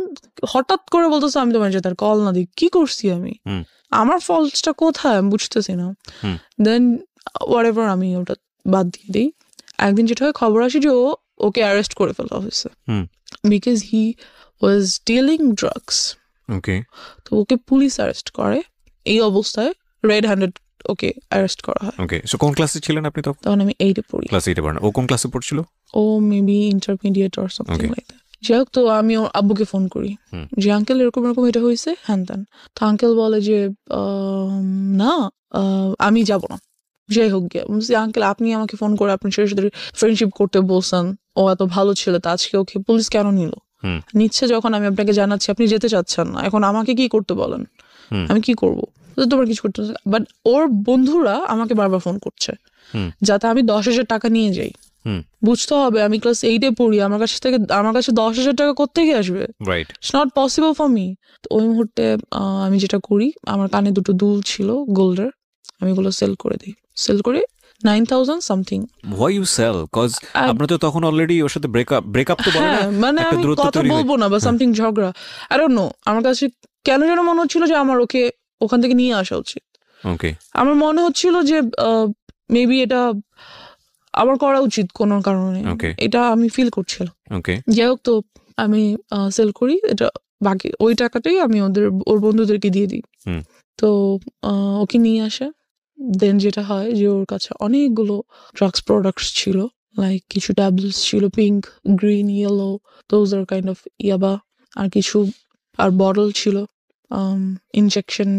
S2: হঠাৎ করে বলতেছো আমি তোমার সাথে কল না দিই। কি করছি আমি? আমার ফল্টসটা কোথায় আমি বুঝতেছি না। দেন হোয়াটএভার, আমি ওটা বাদ দিয়ে দিই। একদিন যেটা হয়, খবর আসে যে ওকে অ্যারেস্ট করে ফেলা হয়েছে, because he was dealing drugs. তো ওকে পুলিশ অ্যারেস্ট করে, এই অবস্থায় রেড হ্যান্ডেড ওকে অ্যারেস্ট করা হয়।
S1: সো কোন ক্লাসে ছিলেন আপনি তখন?
S2: তখন আমি 8 পড়ি।
S1: ক্লাস 8 পড়েন। ও কোন ক্লাসে পড়ছিল?
S2: ও maybe intermediate or something like that. যাই হোক, তো আমি ওর আব্বুকে ফোন করি যে আঙ্কেল এরকম এরকম এটা হয়েছে, হ্যান ত্যান। তো আঙ্কেল বলে যে না, আমি যাব না। যাই হোক গিয়ে আঙ্কেল, আপনি আমাকে ফোন করে আপনার সাথে ফ্রেন্ডশিপ করতে বলছেন, ও এত ভালো ছিল, তা আজকে ওকে পুলিশ কেন নিল? নিচ্ছে যখন আমি আপনাকে জানাচ্ছি, আপনি যেতে চাচ্ছেন না, এখন আমাকে কি করতে বলেন? আমি কি করবো? তোমার কিছু করতে। বাট ওর বন্ধুরা আমাকে বারবার ফোন করছে যাতে আমি 10,000 টাকা নিয়ে যাই। বুঝতে হবে আমি ক্লাস 8 পড়ি, আমার কাছে 10,000 টাকা কোত্থেকে আসবে? It's not possible for me. তো ওই মুহূর্তে আমি যেটা করি, আমার কানে 2টো দুল ছিল গোল্ডের, আমি এগুলো সেল করি 9,000 something.
S1: Why you sell? Cause আপনি তো তখন অলরেডি ওর সাথে ব্রেকআপ তো বলে না,
S2: মানে আমি কথা বলবো না বা সামথিং ঝগড়া, আই ডোন্ট নো। আমার কাছে কেন যেন মনে হচ্ছিল যে আমার ওকে ওখান থেকে নিয়ে আসা উচিত। আমার মনে হচ্ছিল যে মেবি এটা আমার করা উচিত কোনো কারণে, এটা আমি ফিল করছিলাম। যাই হোক, তো আমি সেল করি এটা, বাকি ওই টাকাটাই আমি ওর বন্ধুদেরকে দিয়ে দিই। তো ওকে নিয়ে আসে। দেন যেটা হয় যে ওর কাছে অনেকগুলো ড্রাগস প্রোডাক্টস ছিল, লাইক কিছু ট্যাবলেটস ছিল, pink, green, yellow, those are kind of ইয়াবা, আর কিছু আর বটল ছিল, ইনজেকশন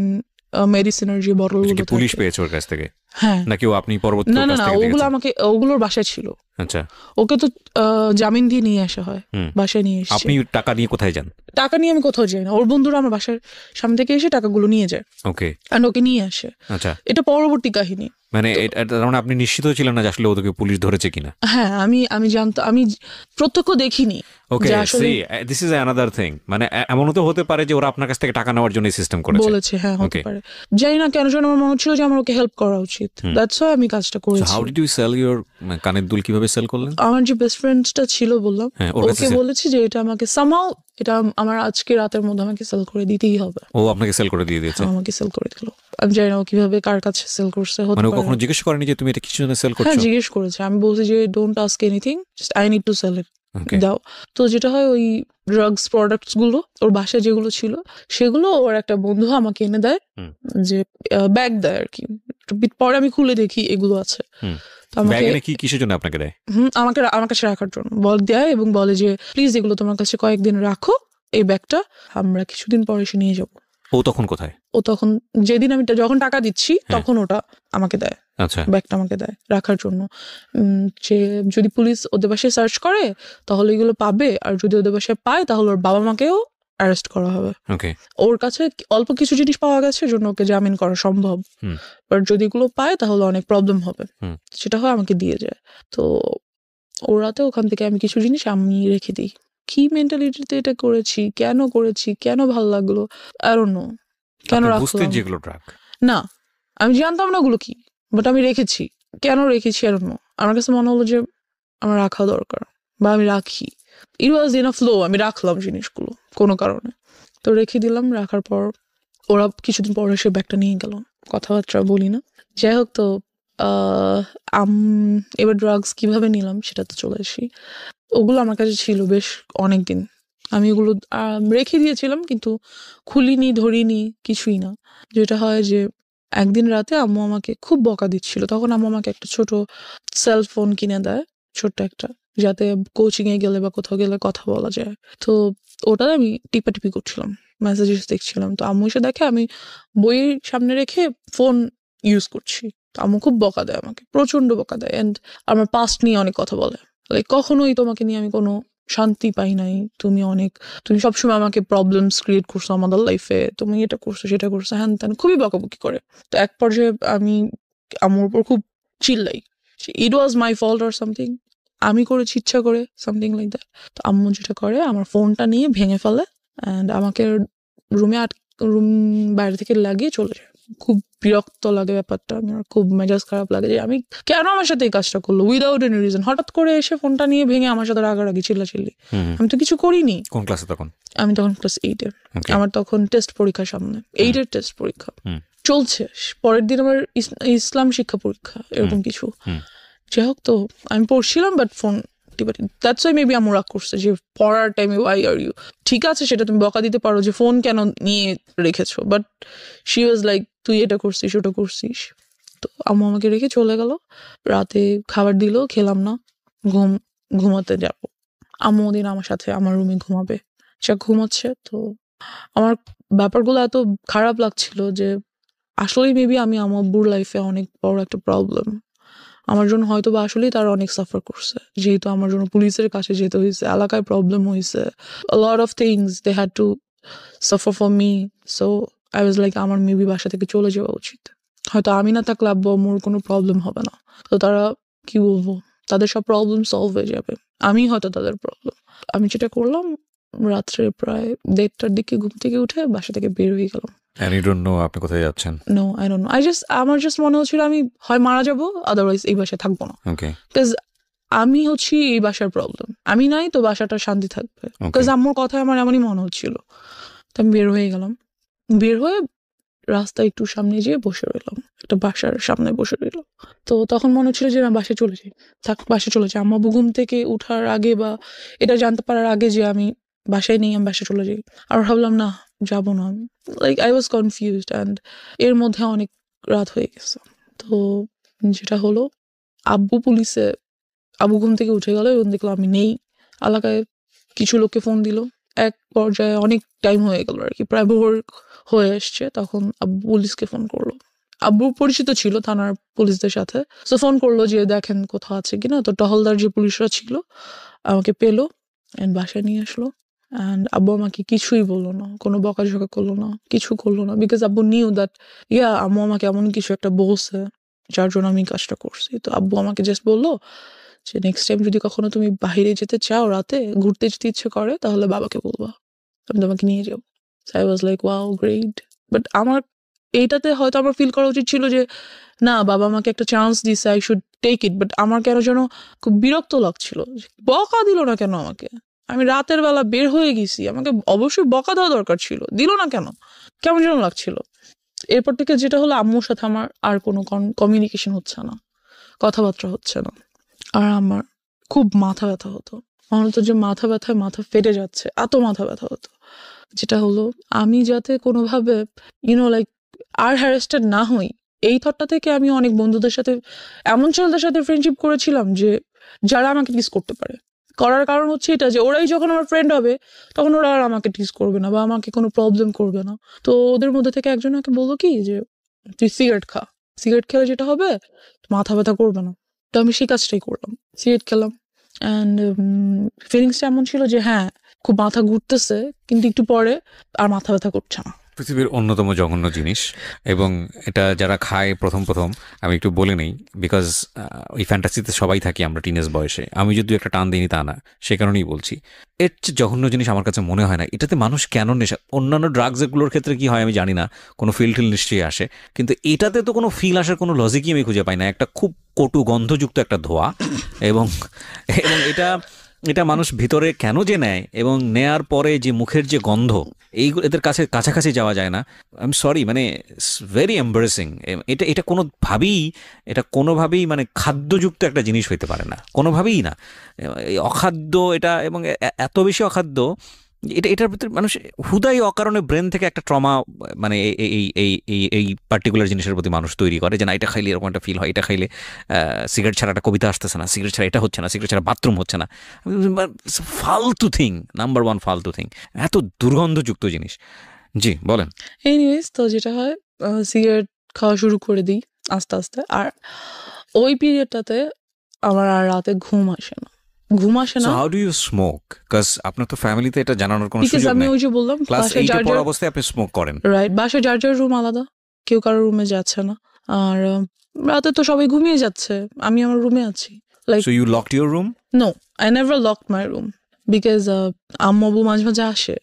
S2: মেডিসিনের যে বটল গুলো।
S1: পুলিশ পেয়েছে ওর কাছ থেকে?
S2: হ্যাঁ।
S1: নাকি ও আপনি পরবর্তী?
S2: না, ওগুলো আমাকে, ওগুলোর বাসায় ছিল।
S1: আচ্ছা।
S2: ওকে তো জামিন দিয়ে নিয়ে আসা হয়, বাসায় নিয়ে এসে।
S1: আপনি টাকা নিয়ে কোথায় যান?
S2: টাকা নিয়ে আমি কোথাও যাই না, ওর বন্ধুরা আমার বাসার সামনে থেকে এসে টাকাগুলো নিয়ে যায়। ওকে নিয়ে আসে।
S1: আচ্ছা,
S2: এটা পরবর্তী কাহিনী।
S1: মানে আপনি নিশ্চিত ছিলেন না যে আসলে ওদেরকে পুলিশ ধরেছে কিনা?
S2: হ্যাঁ, আমি জানতাম, আমি প্রত্যক্ষ দেখিনি।
S1: This is another thing. মানে এমনও তো হতে পারে যে ওরা আপনার কাছ থেকে টাকা নেওয়ার জন্য সিস্টেম করেছে
S2: বলেছে। হ্যাঁ, হতে পারে, জানি না কেন যেন আমার মনে হচ্ছিল যে আমার ওকে হেল্প করা উচিত। দ্যাটস হোয়াই আমি কাজটা করেছি।
S1: How did you sell your কানের দুল? কিভাবে সেল করলেন?
S2: আমার যে বেস্ট ফ্রেন্ডটা ছিল বললাম, ওকে বলেছি যে এটা আমাকে সামহাউ, এটা আমার আজকে রাতের মধ্যে আমাকে সেল করে দিতেই হবে।
S1: ও আপনাকে সেল করে দিয়ে দিয়েছে?
S2: আমাকে সেল করে দিল। আমি জানি না ও কিভাবে কার কাছে সেল করছে।
S1: মানে কখনো জিজ্ঞেস করেনি যে তুমি এটা কিছু জন্য সেল করছো?
S2: হ্যাঁ, জিজ্ঞেস করেছে। আমি বলছি যে don't ask anything, just I need to sell it, দাও। তো যেটা হয়, ওই ড্রাগস প্রোডাক্টস গুলো ওর বাসায় যেগুলো ছিল সেগুলো ওর একটা বন্ধু আমাকে এনে দেয়, যে ব্যাগ দেয় আর কি। পরে আমি খুলে দেখি এগুলো আছে।
S1: কিসের জন্য আপনাকে দেয়?
S2: আমার কাছে রাখার জন্য দেয়, এবং বলে যে প্লিজ এগুলো তোমার কাছে কয়েকদিন রাখো, এই ব্যাগটা আমরা কিছুদিন পরে এসে নিয়ে যাবো।
S1: ও তখন কোথায়?
S2: ও তখন যেদিন আমি যখন টাকা দিচ্ছি তখন ওটা আমাকে দেয়।
S1: আচ্ছা,
S2: ব্যাগটা আমাকে দেয় রাখার জন্য, যে যদি পুলিশ ওদের বাসায় সার্চ করে তাহলে এগুলো পাবে, আর যদি ওদের বাসায় পায় তাহলে ওর বাবা মাকেও অ্যারেস্ট করা হবে। ওর কাছে অল্প কিছু জিনিস পাওয়া গেছে, জন্য ওকে জামিন করা সম্ভব। বাট যদি এগুলো পায় তাহলে অনেক প্রবলেম হবে। সেটা হয় আমাকে দিয়ে যায়। তো ওরাতে ওখান থেকে আমি কিছু জিনিস আমি রেখে দিই। কি মেন্টালিটিতে এটা করেছি, কেন ভালো লাগলো, আই ডোন্ট নো, কেন
S1: আপনি বুঝতেন
S2: রাখলাম।
S1: যেগুলো ড্রাগ?
S2: না, আমি জানতাম না ওগুলো কি, বাট আমি রেখেছি। কেন রেখেছি আই ডোন্ট নো। আমার কাছে মনে হলো যে আমার রাখা দরকার, বা আমি রাখি। ইট ওয়াজ ইন আ ফ্লো, আমি রাখলাম জিনিসগুলো কোনো কারণে। তো রেখে দিলাম, রাখার পর ওরা কিছুদিন পর এসে ব্যাগটা নিয়ে গেল, কথাবার্তা বলি না। যাই হোক, তো আহ, এবার ড্রাগস কিভাবে নিলাম সেটা তো চলে আসি। ওগুলো আমার কাছে ছিল বেশ অনেক দিন, আমি ওগুলো রেখে দিয়েছিলাম, কিন্তু খুলিনি, ধরিনি, কিছুই না। যেটা হয় যে একদিন রাতে আম্মু আমাকে খুব বকা দিচ্ছিল, তখন আম্মু আমাকে একটা ছোট সেল ফোন কিনে দেয়, ছোট্ট একটা, যাতে কোচিং এ গেলে বা কোথাও গেলে কথা বলা যায়। তো ওটা আমি টিপাটিপি করছিলাম, মেসেজেস দেখছিলাম। তো আম্মু এসে দেখে আমি বইয়ের সামনে রেখে ফোন ইউজ করছি। তো আম্মু খুব বকা দেয় আমাকে, প্রচন্ড বকা দেয়, অ্যান্ড আমার পাস্ট নিয়ে অনেক কথা বলে, লাইক কখনোই তোমাকে নিয়ে আমি কোনো শান্তি পাই নাই, তুমি সবসময় আমাকে প্রবলেমস ক্রিয়েট করছো আমাদের লাইফে, তুমি এটা করছো সেটা করছো, হ্যান ত্যান, খুবই বকাবকি করে। তো এক পর্যায়ে আমি আমার উপর খুব চিল্লাই, ইট ওয়াজ মাই ফল্ট অর সামথিং, আমি করেছি ইচ্ছা করে, সামথিং লাইক দ্যাট। তো আম্মু যেটা করে, আমার ফোনটা নিয়ে ভেঙে ফেলে অ্যান্ড আমাকে রুম বাইরে থেকে লাগিয়ে চলে যায়। খুব বিরক্ত লাগে ব্যাপারটা, আমার খুব মেজাজ খারাপ লাগে যে আমি কেন আমার সাথে এই কাজটা করলো উইদাউট এনি রিজন। হঠাৎ করে এসে ফোনটা নিয়ে ভেঙে আমার সাথে রাগারাগি, চিল্লাচিল্লি। আমি তো কিছু করিনি।
S1: কোন ক্লাসে তখন?
S2: আমি তখন ক্লাস 8-এ। আমার তখন টেস্ট পরীক্ষা সামনে, 8-এর টেস্ট পরীক্ষা চলছে, পরের দিন আমার ইসলাম শিক্ষা পরীক্ষা, এরকম কিছু। যাই হোক, তো আমি পড়ছিলাম, বাট ফোন টিপাটি, দ্যাটস ওয়াই মেবি আমার রাগ করছে যে পড়ার টাইমে ওয়াই আর ইউ, ঠিক আছে সেটা তুমি বকা দিতে পারো যে ফোন কেন নিয়ে রেখেছো, বাট শি ওয়াজ লাইক তুই এটা করছিস ওটা করছিস। তো আম্মু আমাকে রেখে চলে গেল, রাতে খাবার দিল, খেলাম না, ঘুমাতে যাব। আম্মু ওদিন আমার সাথে আমার রুমে ঘুমাবে, সে ঘুমাচ্ছে। তো আমার ব্যাপারগুলো এত খারাপ লাগছিল যে আসলেই মেবি আমি আমার আব্বুর লাইফে অনেক বড় একটা প্রবলেম। আমার জন্য হয়তো বা আসলেই তারা অনেক সাফার করছে, যেহেতু আমার জন্য পুলিশের কাছে যেতে হয়েছে, এলাকায় প্রবলেম হয়েছে, a lot of things they had to suffer for me. So I was like, আমার মেবি বাসা থেকে চলে যাওয়া উচিত, হয়তো আমি না থাকলে আব্বু আম্মুর কোনো প্রবলেম হবে না। তো তারা, কি বলবো, তাদের সব প্রবলেম সলভ হয়ে যাবে, আমি হয়তো তাদের প্রবলেম। আমি যেটা করলাম, রাত্রে প্রায় 1:30টার দিকে ঘুম থেকে উঠে বাসা থেকে বের হয়ে গেলাম।
S1: And you don't know আপনি কোথায় যাচ্ছেন?
S2: নো, আই ডোন্ট নো, আমার জাস্ট মনে হচ্ছিল আমি হয় মারা যাবো, আদারওয়াইজ এই বাসায় থাকবো না।
S1: ওকে।
S2: বিকজ আমি হচ্ছি এই বাসার প্রবলেম, আমি নাই তো বাসাটা শান্তি থাকবে, বিকজ আম্মুর কথা আমার এমনই মনে হচ্ছিল। তো আমি বের হয়ে গেলাম, বের হয়ে রাস্তায় একটু সামনে যেয়ে বসে রইলাম, একটা বাসার সামনে বসে রইলাম। তো তখন মনে হচ্ছিল যে আমি বাসায় চলে যাই, বাসায় চলে যাই। আম্মু ঘুম থেকে উঠার আগে বা এটা জানতে পারার আগে যে আমি বাসায় নেই, আমি বাসায় চলে যাই। আর ভাবলাম না, যাবো না, like I was confused, and এর মধ্যে অনেক রাত হয়ে গেছে। তো যেটা হলো, আব্বু ঘুম থেকে উঠে গেল এবং দেখলো আমি নেই। এলাকায় কিছু লোককে ফোন দিল, এক পর্যায়ে অনেক টাইম হয়ে গেল আর কি, প্রায় ভোর হয়ে এসছে। তখন আব্বু পুলিশকে ফোন করলো, আব্বু পরিচিত ছিল থানার পুলিশদের সাথে, তো ফোন করলো যে দেখেন কোথাও আছে কিনা। তো টহলদার যে পুলিশরা ছিল আমাকে পেলো অ্যান্ড বাসায় নিয়ে আসলো। অ্যান্ড আব্বু আমাকে কিছুই বললো না, কোনো বকাঝকা করলো না, কিছু করলো না, বিকজ আব্বু নিউ দ্যাট আম্মু আমাকে এমন কিছু একটা বলছে যার জন্য আমি কাজটা করছি। তো আব্বু আমাকে জাস্ট বললো যে নেক্সট টাইম যদি কখনো তুমি বাইরে যেতে চাও, রাতে ঘুরতে যেতে ইচ্ছে করে, তাহলে বাবাকে বলবা, আমি তোমাকে নিয়ে যাবো। I was like wow great. But আমার এইটাতে হয়তো আমার ফিল করা উচিত ছিল যে না, বাবা আমাকে একটা চান্স দিছে, I should take it. But আমার কেন যেন খুব বিরক্ত লাগছিল, বকা দিল না কেন আমাকে, আমি রাতের বেলা বের হয়ে গেছি, আমাকে অবশ্যই বকা দেওয়া দরকার ছিল, দিল না কেন, কেমন যেন লাগছিল। এরপর থেকে যেটা হলো, আম্মুর সাথে আমার আর কোনো কমিউনিকেশন হচ্ছে না, কথাবার্তা হচ্ছে না। আর আমার খুব মাথা ব্যথা হতো, মনে হতো যে মাথা ব্যথায় মাথা ফেটে যাচ্ছে, এত মাথা ব্যথা হতো। যেটা হলো, আমি যাতে কোনোভাবে লাইক আর হ্যারাসড না হই, এই থটটা থেকে আমি অনেক বন্ধুদের সাথে, এমন ছেলেদের সাথে ফ্রেন্ডশিপ করেছিলাম যে যারা আমাকে টিস করতে পারে। করার কারণ হচ্ছে এটা যে ওরাই যখন আমার ফ্রেন্ড হবে, তখন ওরা আর আমাকে টিস করবে না বা আমাকে কোনো প্রবলেম করবে না। তো ওদের মধ্যে থেকে একজন আমাকে বললো কি যে তুই সিগারেট খা, সিগারেট খেলে যেটা হবে, মাথা ব্যথা করবে না। তো আমি সেই কাজটাই করলাম, সিগারেট খেলাম। অ্যান্ড ফিলিংসটা এমন ছিল যে হ্যাঁ, খুব মাথা ঘুরতেছে, কিন্তু একটু পরে আর মাথা ব্যথা করছে না,
S1: পৃথিবীর অন্যতম জঘন্য জিনিস, এবং এটা যারা খায় প্রথম প্রথম, আমি একটু বলে নেই, বিকজ ওই ফ্যান্টাসিতে সবাই থাকি আমরা টিনেজ বয়সে, আমি যদি একটা টান দিইনি তা না, সে কারণেই বলছি। এর চেয়ে জঘন্য জিনিস আমার কাছে মনে হয় না। এটাতে মানুষ কেন নেশা, অন্যান্য ড্রাগসগুলোর ক্ষেত্রে কি হয় আমি জানি না, কোনো ফিল টিল নিশ্চয়ই আসে, কিন্তু এটাতে তো কোনো ফিল আসার কোনো লজিকই আমি খুঁজে পাই না। একটা খুব কটু গন্ধযুক্ত একটা ধোঁয়া, এবং এবং এটা এটা মানুষ ভিতরে কেন যে নেয়, এবং নেয়ার পরে যে মুখের যে গন্ধ, এইগুলো এদের কাছে কাছাকাছি যাওয়া যায় না। আই এম সরি, মানে ভেরি এম্বারেসিং। এটা এটা কোনোভাবেই মানে খাদ্যযুক্ত একটা জিনিস হইতে পারে না, কোনোভাবেই না। এই অখাদ্য এটা, এবং এত বেশি অখাদ্য, এটার ভিতরে মানুষ হুদাই অকারণে ব্রেন থেকে একটা ট্রমা, মানে এই এই এই এই পার্টিকুলার জিনিসের প্রতি মানুষ তৈরি করে, যে না এটা খাইলে এরকম একটা ফিল হয়, এটা খাইলে সিগারেট ছাড়া একটা কবিতা আসতেছে না, সিগারেট ছাড়া এটা হচ্ছে না, সিগারেট ছাড়া বাথরুম হচ্ছে না। ফালতু থিং, নাম্বার ওয়ান ফালতু থিং, এত দুর্গন্ধযুক্ত জিনিস। জি বলেন।
S2: এনিওয়েজ, তো যেটা হয়, সিগারেট খাওয়া শুরু করে দিই আস্তে আস্তে। আর ওই পিরিয়ডটাতে আমার আর রাতে ঘুম আসে না।
S1: So how do you smoke? Because আপনার তো ফ্যামিলিতে এটা জানানোর কোনো
S2: বিকজ
S1: সুযোগ
S2: আমি
S1: নেই।
S2: ওই যে বললাম,
S1: ক্লাস
S2: বাসায়
S1: 8
S2: যার
S1: পর
S2: যার
S1: অবস্থায় আপনি স্মোক করেন।
S2: রাইট, বাসায় যার যার রুম আলাদা, কেউ কারোর রুমে যাচ্ছে না। আর রাতে তো সবাই ঘুমিয়ে যাচ্ছে, আমি আমার রুমে আছি। Like,
S1: so you locked your room?
S2: No, I never locked my room, because আম্মু আব্বু মাঝে মাঝে আসে,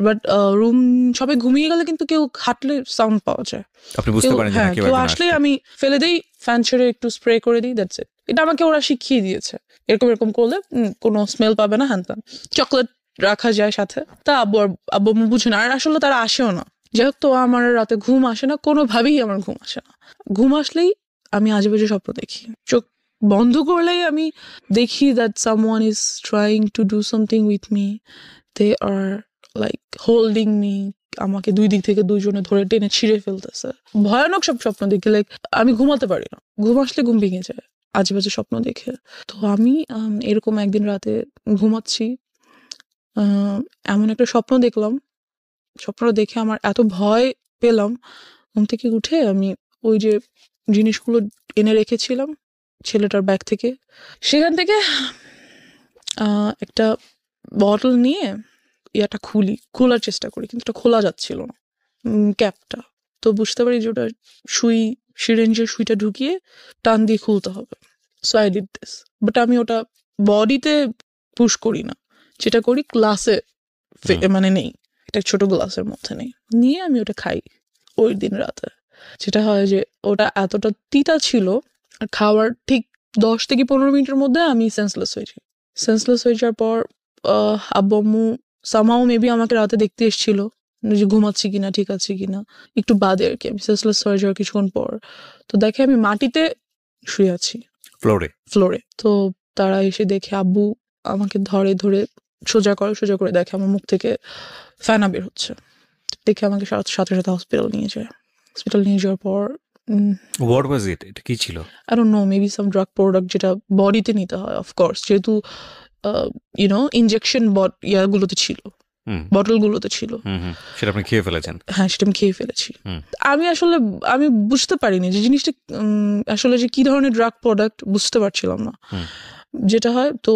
S2: বাট রুম সবাই ঘুমিয়ে গেলে কিন্তু কেউ হাঁটলে সাউন্ড পাওয়া যায়।
S1: আপনি বুঝতে
S2: কেউ,
S1: পারেন যে
S2: হ্যাঁ,
S1: না, কেউ
S2: কেউ
S1: একজন
S2: আসলেই
S1: আসছে।
S2: আমি ফেলে দিই, ফ্যান ছেড়ে একটু স্প্রে করে দিই, দ্যাটস ইট। এটা আমাকে ওরা শিখিয়ে দিয়েছে, এরকম এরকম করলে কোনো স্মেল পাবে না, হ্যান ত্যান। চকলেট রাখা যায় সাথে, তা আব্বু আব্বু আম্মু বুঝে না, আর আসলে তারা আসেও না। যাই হোক, তো আমার রাতে ঘুম আসে না, কোনোভাবেই আমার ঘুম আসে না। ঘুম আসলেই আমি আজেবাজে স্বপ্ন দেখি। চোখ বন্ধ করলেই আমি দেখি that someone is trying to do something with me, they are like holding me, আমাকে দুই দিক থেকে দুইজনে ধরে টেনে ছিঁড়ে ফেলতেছে। ভয়ানক সব স্বপ্ন দেখি, লাইক আমি ঘুমাতে পারি না, ঘুম আসলে ঘুম ভেঙে যায় আজেবাজে স্বপ্ন দেখে। তো আমি এরকম একদিন রাতে ঘুমাচ্ছি, এমন একটা স্বপ্ন দেখলাম। স্বপ্নটা দেখে আমার এত ভয় পেলাম, ঘুম থেকে উঠে আমি ওই যে জিনিসগুলো এনে রেখেছিলাম ছেলেটার ব্যাগ থেকে, সেখান থেকে একটা বটল নিয়ে ইয়াটা খোলার চেষ্টা করি, কিন্তু এটা খোলা যাচ্ছিল না, ক্যাপটা। তো বুঝতে পারি যে ওটা সিরিঞ্জের সুইটা ঢুকিয়ে টান দিয়ে খুলতে হবে। So I did this, but আমি ওটা বডিতে পুশ করি না, যেটা করি গ্লাসে, মানে নেই, একটা ছোট গ্লাসের মধ্যে নেই, নিয়ে আমি ওটা খাই ওই দিন রাতে। যেটা হয় যে ওটা এতটা তিতা ছিল, আর খাওয়ার ঠিক 10 থেকে 15 মিনিটের মধ্যে আমি সেন্সলেস হয়ে যাই। সেন্সলেস হয়ে যাওয়ার পর আব্বু আম্মু সামহাও মেবি আমাকে রাতে দেখতে এসেছিল, যে ঘুমাচ্ছি কিনা, ঠিক আছে কিনা, একটু বাদে আর কি। আমি সেন্সলেস হয়ে যাওয়ার কিছুক্ষণ পর তো দেখে আমি মাটিতে শুয়ে আছি, ফ্লোরে। তো তারা এসে দেখে, আব্বু আমাকে ধরে সোজা করে দেখে আমার মুখ থেকে ফেনা বের হচ্ছে। দেখে আমাকে সাথে সাথে হসপিটাল নিয়ে যায়। হসপিটাল নিয়ে যাওয়ার পর
S1: হোয়াট ওয়াজ ইট? এটা কি ছিল?
S2: I don't no, maybe some drug product, যেটা বডিতে নিতে হয় অফকোর্স, যেহেতু ইনজেকশন ইয়াগুলোতে ছিল, বটলগুলোতে ছিল।
S1: সেটা আপনি খেয়ে ফেলেছেন?
S2: হ্যাঁ, সেটা আমি খেয়ে ফেলেছি। আমি বুঝতে পারিনি যে জিনিসটা আসলে যে কি ধরনের ড্রাগ প্রোডাক্ট, বুঝতে পারছিলাম না। যেটা হয়, তো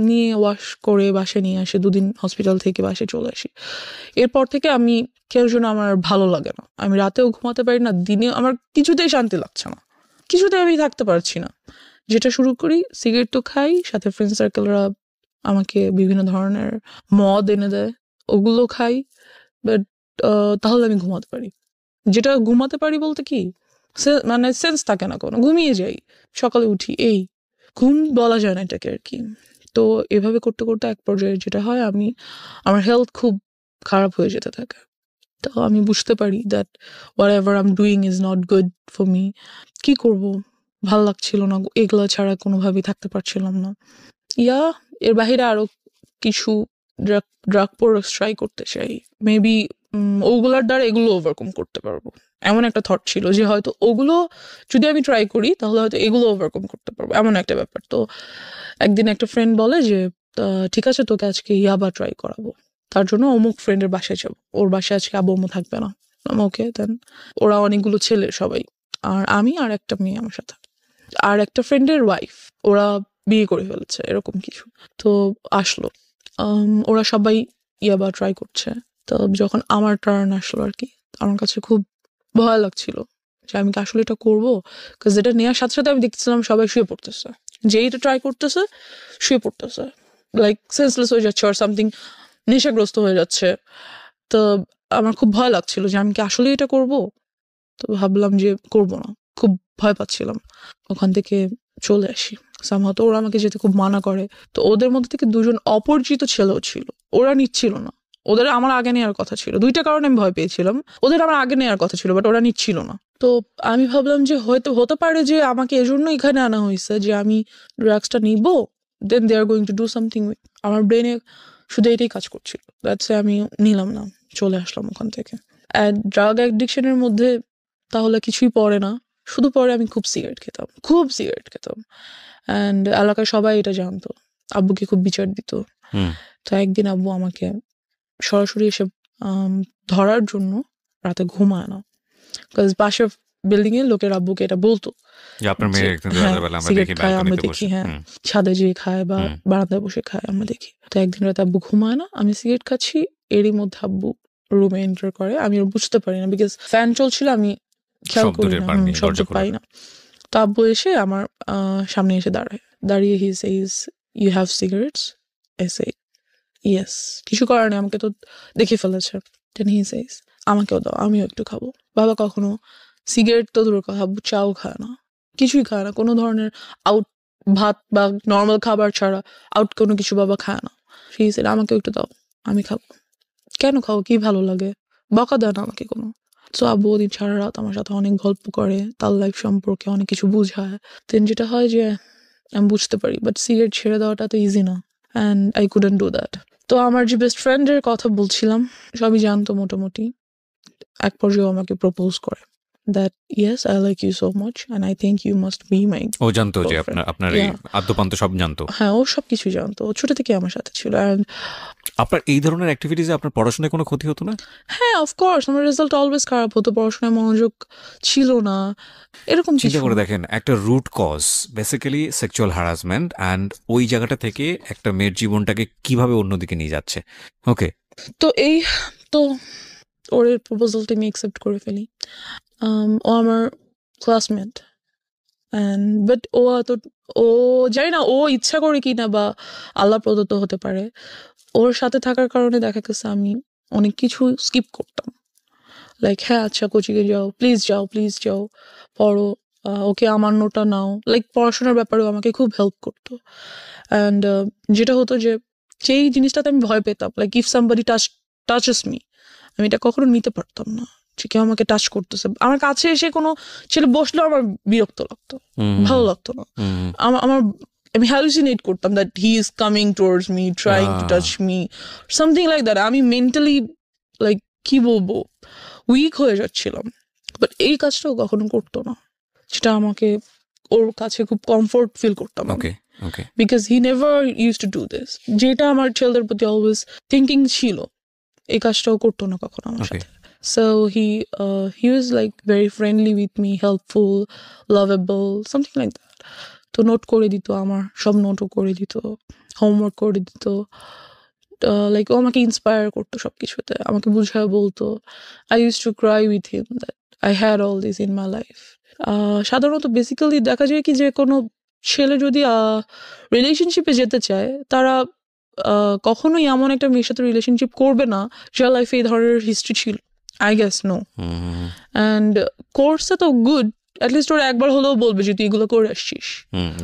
S2: নিয়ে ওয়াশ করে বাসায় নিয়ে আসে, 2 দিন হসপিটাল থেকে বাসায় চলে আসি। এরপর থেকে আমি কেউ যেন আমার ভালো লাগে না, আমি রাতেও ঘুমাতে পারি না, দিনে আমার কিছুতেই শান্তি লাগছে না, কিছুতেই আমি থাকতে পারছি না। যেটা শুরু করি, সিগারেট তো খাই, সাথে ফ্রেন্ড সার্কেলরা আমাকে বিভিন্ন ধরনের মদ এনে দেয়, ওগুলো খাই, বাট তাহলে আমি ঘুমাতে পারি। যেটা ঘুমাতে পারি বলতে কি, মানে সেন্স থাকে না কোনো, ঘুমিয়ে যাই, সকালে উঠি, এই ঘুম বলা যায় না এটাকে আর কি। তো এভাবে করতে করতে এক পর্যায়ে যেটা হয়, আমার হেলথ খুব খারাপ হয়ে যেতে থাকে। তো আমি বুঝতে পারি that what ever I am doing is not good for me. কি করব, ভাল লাগছিল না, এগুলা ছাড়া কোনোভাবেই থাকতে পারছিলাম না। এর বাহিরে আরো কিছু ড্রাগ প্রোডাক্টস ট্রাই করতে চাই, মেবি ওগুলার দ্বারা এগুলো ওভারকাম করতে পারবো। এমন একটা থট ছিল যে হয়তো ওগুলো যদি আমি ট্রাই করি তাহলে হয়তো এগুলো ওভারকাম করতে পারবো, এমন একটা ব্যাপার। তো একদিন একটা ফ্রেন্ড বলে যে ঠিক আছে, তোকে আজকে ইয়াবা ট্রাই করাবো, তার জন্য অমুক ফ্রেন্ডের বাসায় যাবো, ওর বাসায় আজকে আব্বু আম্মু থাকবে না। ওকে, দেন ওরা অনেকগুলো ছেলে সবাই, আর আমি আর একটা মেয়ে আমার সাথে, আর একটা ফ্রেন্ডের ওয়াইফ, ওরা বিয়ে করে ফেলেছে, এরকম কিছু। তো আসলো, ওরা সবাই ইয়াবা ট্রাই করছে, তো যখন আমার টার্ন আসলো আর কি, আমার কাছে খুব ভয় লাগছিল যে আমি কি আসলে এটা করবো, কারণ এটা নেওয়ার সাথে সাথে আমি দেখতেছিলাম সবাই শুয়ে পড়তেছে, যেই এটা ট্রাই করতেছে শুয়ে পড়তেছে, লাইক সেন্সলেস হয়ে যাচ্ছে আর সামথিং, নেশাগ্রস্ত হয়ে যাচ্ছে। তো আমার খুব ভয় লাগছিল যে আমি কি আসলে এটা করব। তো ভাবলাম যে করব না, খুব ভয় পাচ্ছিলাম। ওখান থেকে চলে আসি সামহাও। তো ওরা আমাকে যেতে খুব মানা করে। তো ওদের মধ্যে থেকে দুজন অপরিচিত ছেলেও ছিল, ওরা নিচ্ছিল না। ওদের আমার আগে নেওয়ার কথা ছিল, দুইটা কারণে আমি ভয় পেয়েছিলাম। ওদের আমার আগে নেওয়ার কথা ছিল, বাট ওরা নিচ্ছিল না। তো আমি ভাবলাম যে হয়তো হতে পারে যে আমাকে এজন্য এখানে আনা হয়েছে যে আমি ড্রাগসটা নিব, then they are going to do something with. আমার ব্রেনে শুধু এটাই কাজ করছিল, দ্যাটস আমি নিলাম না, চলে আসলাম ওখান থেকে। অ্যান্ড ড্রাগ অ্যাডিকশনের মধ্যে তাহলে কিছুই পড়ে না, শুধু পরে আমি খুব সিগারেট খেতাম, খুব সিগারেট খেতাম। অ্যান্ড এলাকায় সবাই এটা জানতো, আব্বুকে খুব বিচার দিত। তো একদিন আব্বু আমাকে সরাসরি এসে ধরার জন্য রাতে ঘুমায় না, বিকজ পাশের বিল্ডিং এর লোকের আব্বুকে এটা বলতো সিগারেট খায় আমরা দেখি, হ্যাঁ ছাদে যেয়ে খায় বা বারান্দায় বসে খায় আমরা দেখি। তো একদিন রাতে আব্বু ঘুমায় না, আমি সিগারেট খাচ্ছি, এরই মধ্যে আব্বু রুমে এন্টার করে। আমি বুঝতে পারি না, বিকজ ফ্যান চলছিল, আমি খেয়াল করি না, শব্দ পাই না। তো আব্বু এসে আমার সামনে এসে দাঁড়িয়ে he says, you have cigarettes? I say yes. কিছু করার নেই, আমাকে তো দেখে ফেলেছে। দেন হি সেইজ, আমাকেও দাও, আমিও একটু খাবো। বাবা কখনো সিগারেট তো দূরের কথা, আব্বু চাও খায় না, কিছুই খায় না, কোনো ধরনের আউট ভাত বা নর্মাল খাবার ছাড়া আউট কোনো কিছু বাবা খায় না। হি সেইড, আমাকেও একটু দাও, আমি খাবো। কেন খাও, কি ভালো লাগে? বকা দেয় না আমাকে কোনো। তো আব্বু ওদিন সারা রাত আমার সাথে অনেক গল্প করে, তার লাইফ সম্পর্কে অনেক কিছু বুঝায়। দেন যেটা হয় যে আমি বুঝতে পারি, বাট সিগারেট ছেড়ে দেওয়াটা তো ইজি না, and I couldn't do that. তো আমার যে বেস্ট ফ্রেন্ডের কথা বলছিলাম, সবই জানতো মোটামুটি। এক পর্যায়ে আমাকে প্রপোজ করে that yes, I like you so much and I think you must be my
S1: ও জানতো যে
S2: girlfriend.
S1: আপনার এই আদ্যপান্ত সব জানতো?
S2: হ্যাঁ, ও সবকিছু জানতো, ও ছোট থেকে আমার সাথে ছিল। And
S1: আপনার এই ধরনের অ্যাক্টিভিটিসে আপনার পড়াশোনায় কোনো ক্ষতি হতো না?
S2: হ্যাঁ, অফকোর্স আমার রেজাল্ট অলওয়েজ খারাপ হতো, পড়াশোনায় মনোযোগ ছিল না, এরকম
S1: চিন্তা
S2: কিছু।
S1: করে দেখেন, একটা root cause basically sexual harassment, and ওই জায়গাটা থেকে একটা মেয়ের জীবনটাকে কিভাবে অন্যদিকে নিয়ে যাচ্ছে। ওকে,
S2: তো এই তো ওর প্রপোজালটা আমি অ্যাকসেপ্ট করে ফেলি। ও আমার ক্লাসমেট, অ্যান্ড বাট ও জানি না ও ইচ্ছা করে কি না বা আল্লাহ প্রদত্ত হতে পারে, ওর সাথে থাকার কারণে দেখা গেছে আমি অনেক কিছু স্কিপ করতাম। লাইক হ্যাঁ আচ্ছা কোচিংয়ে যাও, প্লিজ যাও পড়ো, ওকে আমার নোটা নাও, লাইক পড়াশোনার ব্যাপারেও আমাকে খুব হেল্প করতো। অ্যান্ড যেটা হতো যে যেই জিনিসটাতে আমি ভয় পেতাম, like if somebody touches me, আমি এটা কখনো নিতে পারতাম না যে কেউ আমাকে টাচ করতেছে। আমার কাছে এসে কোনো ছেলে বসলেও আমার বিরক্ত লাগতো, ভালো লাগতো না। আমার আমি হ্যালুসিনেট করতাম that he is coming towards me, trying to touch me, something like that. আমি মেন্টালি লাইক কি বলবো, উইক হয়ে যাচ্ছিলাম। বাট এই কাজটাও কখনো করতো না, যেটা আমাকে ওর কাছে খুব কমফোর্ট ফিল করতাম।
S1: Okay okay,
S2: because he never use to do this, যেটা আমার ছেলেদের প্রতি অলওয়েজ থিঙ্কিং ছিল, এই কাজটাও করতো না কখনো আমার সাথে। So he was like very friendly with me, helpful, lovable, something like that. তো নোট করে দিত, আমার সব নোটও করে দিত, হোমওয়ার্ক করে দিত, লাইক ও আমাকে ইন্সপায়ার করতো সব কিছুতে, আমাকে বুঝায় বলতো। I use to cry with him that I had all this in my life. সাধারণত বেসিক্যালি দেখা যায় কি যে কোনো ছেলে যদি রিলেশনশিপে যেতে চায়, তারা কখনোই এমন একটা মেয়ের সাথে রিলেশনশিপ করবে না যার লাইফে এই ধরনের হিস্ট্রি ছিল। I guess no. And কোর্সে তো গুড, অ্যাটলিস্ট ওরা একবার হলেও বলবে যে তুই এগুলো করে আসছিস।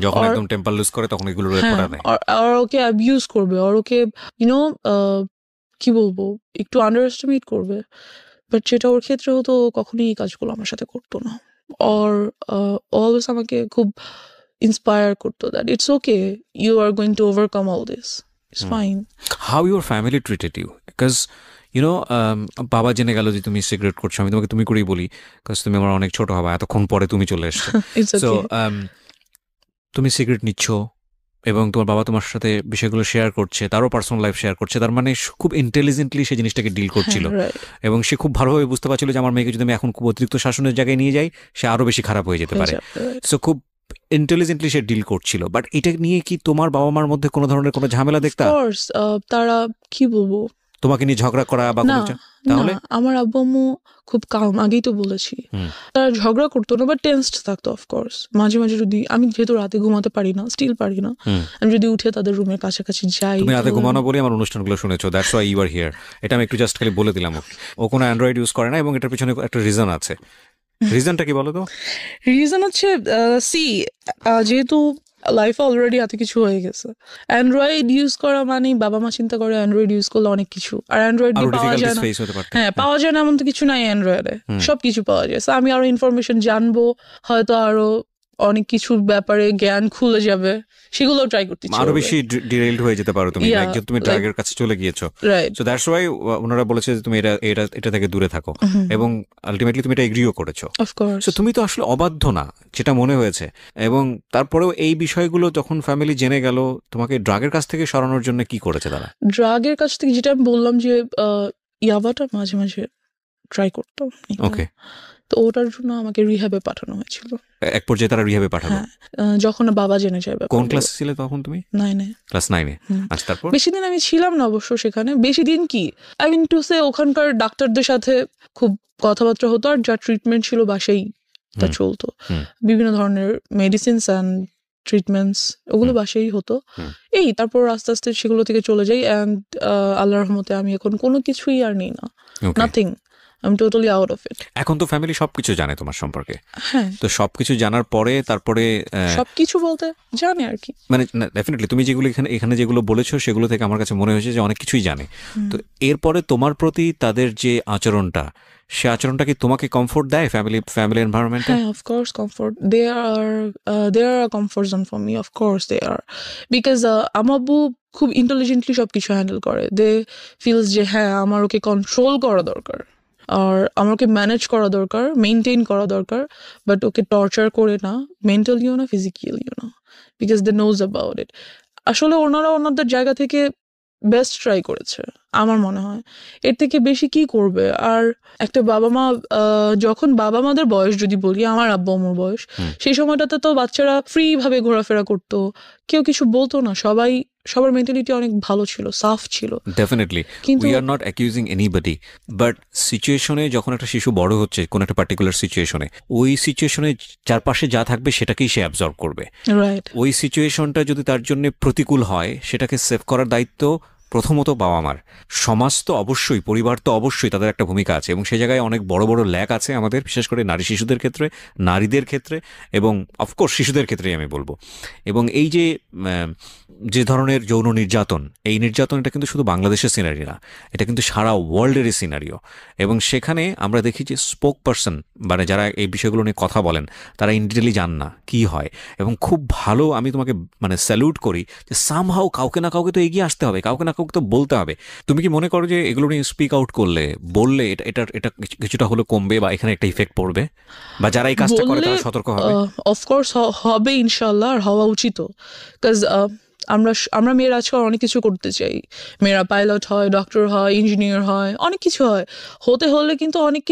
S1: যখন একদম টেম্পার লুজ করে তখন এগুলো রেকর্ড নেয়,
S2: আর ওকে অ্যাবিউজ করবে, আর ওকে ইউনো কি বলবো একটু আন্ডার এস্টিমেট করবে। বাট যেটা ওর ক্ষেত্রে হতো, কখনোই এই কাজগুলো আমার সাথে করতো না। আর অলওয়েজ আমাকে খুব ইন্সপায়ার করতো that it's okay, you are going to overcome all this, it's fine.
S1: How your family treated you? Because you know বাবা জেনে গেল যে তুমি সিগারেট করছো, আমি তোমাকে তুমি করেই বলি, বিকজ তুমি আমার অনেক ছোট হবা, এতক্ষণ পরে তুমি চলে এসছো। সো তুমি সিগারেট নিচ্ছ এবং তোমার বাবা তোমার সাথে বিষয়গুলো শেয়ার করছে, তারও পার্সোনাল লাইফ শেয়ার করছে, তার মানে খুব ইন্টেলিজেন্টলি সে জিনিসটাকে ডিল করছিল, এবং সে খুব ভালোভাবে বুঝতে পারছিল যে আমার মেয়েকে যদি আমি এখন খুব অতিরিক্ত শাসনের জায়গায় নিয়ে যাই, সে আরও বেশি খারাপ হয়ে যেতে পারে। সো খুব ইন্টেলিজেন্টলি সে ডিল করছিল। বাট এটা নিয়ে কি তোমার বাবা মার মধ্যে কোনো ধরনের কোনো ঝামেলা দেখতা?
S2: তারা কি বলবো,
S1: তোমাকে নিয়ে ঝগড়া করা বা
S2: না
S1: কোনো তাহলে
S2: না আমার আব্বু আম্মু খুব কাম, আগেই তো বলেছি। তারা ঝগড়া করতো না, বাট টেন্সড থাকতো অফকোর্স। মাঝে মাঝে যদি আমি যেহেতু রাতে ঘুমাতে পারি না, স্টিল পারি না, আমি যদি উঠে তাদের রুমের কাছাকাছি যাই।
S1: তুমি রাতে ঘুমানো বলে আমার অনুষ্ঠানগুলো শুনেছো, that's why you are here. এটা আমি একটু জাস্ট খালি বলে দিলাম। ও কোনো অ্যান্ড্রয়েড ইউজ করে না এবং এটার পিছনে একটা রিজন আছে। রিজনটা কি বলো তো?
S2: রিজন হচ্ছে যেহেতু লাইফে অলরেডি এত কিছু হয়ে গেছে, অ্যান্ড্রয়েড ইউজ করা মানে বাবা মা চিন্তা করে অ্যান্ড্রয়েড ইউজ করলে অনেক কিছু, আর অ্যান্ড্রয়েড
S1: আরো
S2: পাওয়া যায়
S1: ডিফিকাল্টিস
S2: না।
S1: ফেস হতে পারতে।
S2: হ্যাঁ, পাওয়া যায় না এমন তো কিছু নাই অ্যান্ড্রয়েডে, সবকিছু পাওয়া যায়। So আমি আরো ইনফরমেশন জানবো, হয়তো আরো অনেক কিছুর ব্যাপারে জ্ঞান খুলে যাবে, সেগুলো ট্রাই করতে ইচ্ছে
S1: আরো
S2: করবে।
S1: বেশি ডিরেইলড হয়ে যেতে পারো তুমি,
S2: Yeah,
S1: like তুমি ড্রাগের কাছে চলে গিয়েছো।
S2: রাইট।
S1: সো দ্যাটস ওয়াই ওনারা বলেছে যে তুমি এটা থেকে দূরে থাকো, এবং আলটিমেটলি তুমি এটা এগ্রিও করেছো।
S2: অফকোর্স।
S1: সো তুমি তো আসলে অবাধ্য না, যেটা মনে হয়েছে। এবং তারপরেও এই বিষয়গুলো যখন ফ্যামিলি জেনে গেল, তোমাকে ড্রাগের কাছ থেকে সরানোর জন্য কি করেছে তারা?
S2: ড্রাগের কাছ থেকে যেটা আমি বললাম যে ইয়াবাটা মাঝে মাঝে ট্রাই করতাম।
S1: ওকে।
S2: তো ওটার জন্য আমাকে রিহ্যাবে পাঠানো হয়েছিল।
S1: এক পর্যায়ে তারা রিহ্যাবে পাঠালো?
S2: হ্যাঁ, যখন বাবা জেনে যায়।
S1: কোন ক্লাসে ছিলে তখন তুমি?
S2: 9-এ।
S1: ক্লাস 9-এ। আচ্ছা, তারপর?
S2: বেশি দিন আমি ছিলাম না অবশ্য সেখানে। বেশি দিন কি, আই মিন টু সে ওখানকার ডাক্তারদের সাথে খুব কথাবার্তা হতো, আর যা ট্রিটমেন্ট ছিল বাসাই তা চলতো। বিভিন্ন ধরনের মেডিসিনস অ্যান্ড ট্রিটমেন্টস ওগুলো বাসাই হতো। এই তারপর আস্তে আস্তে সেগুলো থেকে চলে যাই, অ্যান্ড আল্লাহর রহমতে আমি এখন কোনো কিছুই আর নিই না, nothing. I'm totally out of it.
S1: এখন তো ফ্যামিলি সবকিছু জানে তোমার সম্পর্কে।
S2: হ্যাঁ,
S1: তো সবকিছু জানার পরে তারপরে
S2: সবকিছু বলতে জানে আর কি।
S1: মানে ডেফিনেটলি তুমি যেগুলো এখানে যেগুলো বলেছো সেগুলো থেকে আমার কাছে মনে হয়েছে যে অনেক কিছুই জানে। তো এরপরে তোমার প্রতি তাদের যে আচরণটা, সে আচরণটা কি তোমাকে কমফোর্ট দেয় ফ্যামিলি এনভায়রনমেন্টে?
S2: হ্যাঁ, of course comfort. They are a comfort zone for me. Of course they are. Because আমার আব্বু খুব ইন্টেলিজেন্টলি সবকিছু হ্যান্ডেল করে। দে ফিলস যে হ্যাঁ আমার ওকে কন্ট্রোল করা দরকার, আর আমার ওকে ম্যানেজ করা দরকার, মেনটেন করা দরকার, বাট ওকে টর্চার করে না, মেন্টালিও না, ফিজিক্যালিও না, because they knows about it. আসলে ওনারা ওনাদের জায়গা থেকে বেস্ট ট্রাই করেছে আমার মনে হয়। এর থেকে বেশি কি করবে? আর একটা বাবা মা, যখন বাবা মাদের বয়স যদি বলি, আমার আব্বু আম্মুর বয়স, সেই সময়টাতে তো বাচ্চারা ফ্রি ভাবে ঘোরাফেরা করতো, কেউ কিছু বলতো না, সবার মেন্টালিটি অনেক ভালো ছিল, সাফ ছিল।
S1: Definitely we are not accusing anybody, but সিচুয়েশনে যখন একটা শিশু বড় হচ্ছে কোন একটা পার্টিকুলার সিচুয়েশনে, ওই সিচুয়েশনে চারপাশে যা থাকবে সেটাকেই সে অ্যাবজর্ব করবে।
S2: রাইট।
S1: ওই সিচুয়েশনটা যদি তার জন্য প্রতিকূল হয়, সেটাকে সেভ করার দায়িত্ব প্রথমত বাবা মার। সমাজ তো অবশ্যই, পরিবার তো অবশ্যই, তাদের একটা ভূমিকা আছে, এবং সে জায়গায় অনেক বড় বড় ল্যাক আছে আমাদের, বিশেষ করে নারী শিশুদের ক্ষেত্রে, নারীদের ক্ষেত্রে, এবং অফকোর্স শিশুদের ক্ষেত্রেই আমি বলবো। এবং এই যে ধরনের যৌন নির্যাতন, এই নির্যাতন এটা কিন্তু শুধু বাংলাদেশের সিনারি না, এটা কিন্তু সারা ওয়ার্ল্ডেরই সিনারিও। এবং সেখানে আমরা দেখি যে স্পোক পারসন, মানে যারা এই বিষয়গুলো নিয়ে কথা বলেন, তারা ইনডিটেলি জান না কি হয়। এবং খুব ভালো, আমি তোমাকে মানে স্যালুট করি যে সামহাও কাউকে না কাউকে তো এগিয়ে আসতে হবে, কাউকে না কাউকে তো বলতে হবে। তুমি কি মনে করো যে এগুলো নিয়ে স্পিক আউট বললে এটা কিছুটা হলে কমবে, বা এখানে একটা ইফেক্ট পড়বে, বা যারা এই কাজটা করে তারা সতর্ক হবে?
S2: অফকোর্স হবে ইনশাল্লাহ, আর হওয়া উচিত। বিকজ আমরা মেয়েরা আজকাল অনেক কিছু করতে চাই। মেয়েরা পাইলট হয়, ডক্টর হয়, ইঞ্জিনিয়ার হয়, অনেক কিছু হয়। হতে হলে কিন্তু অনেক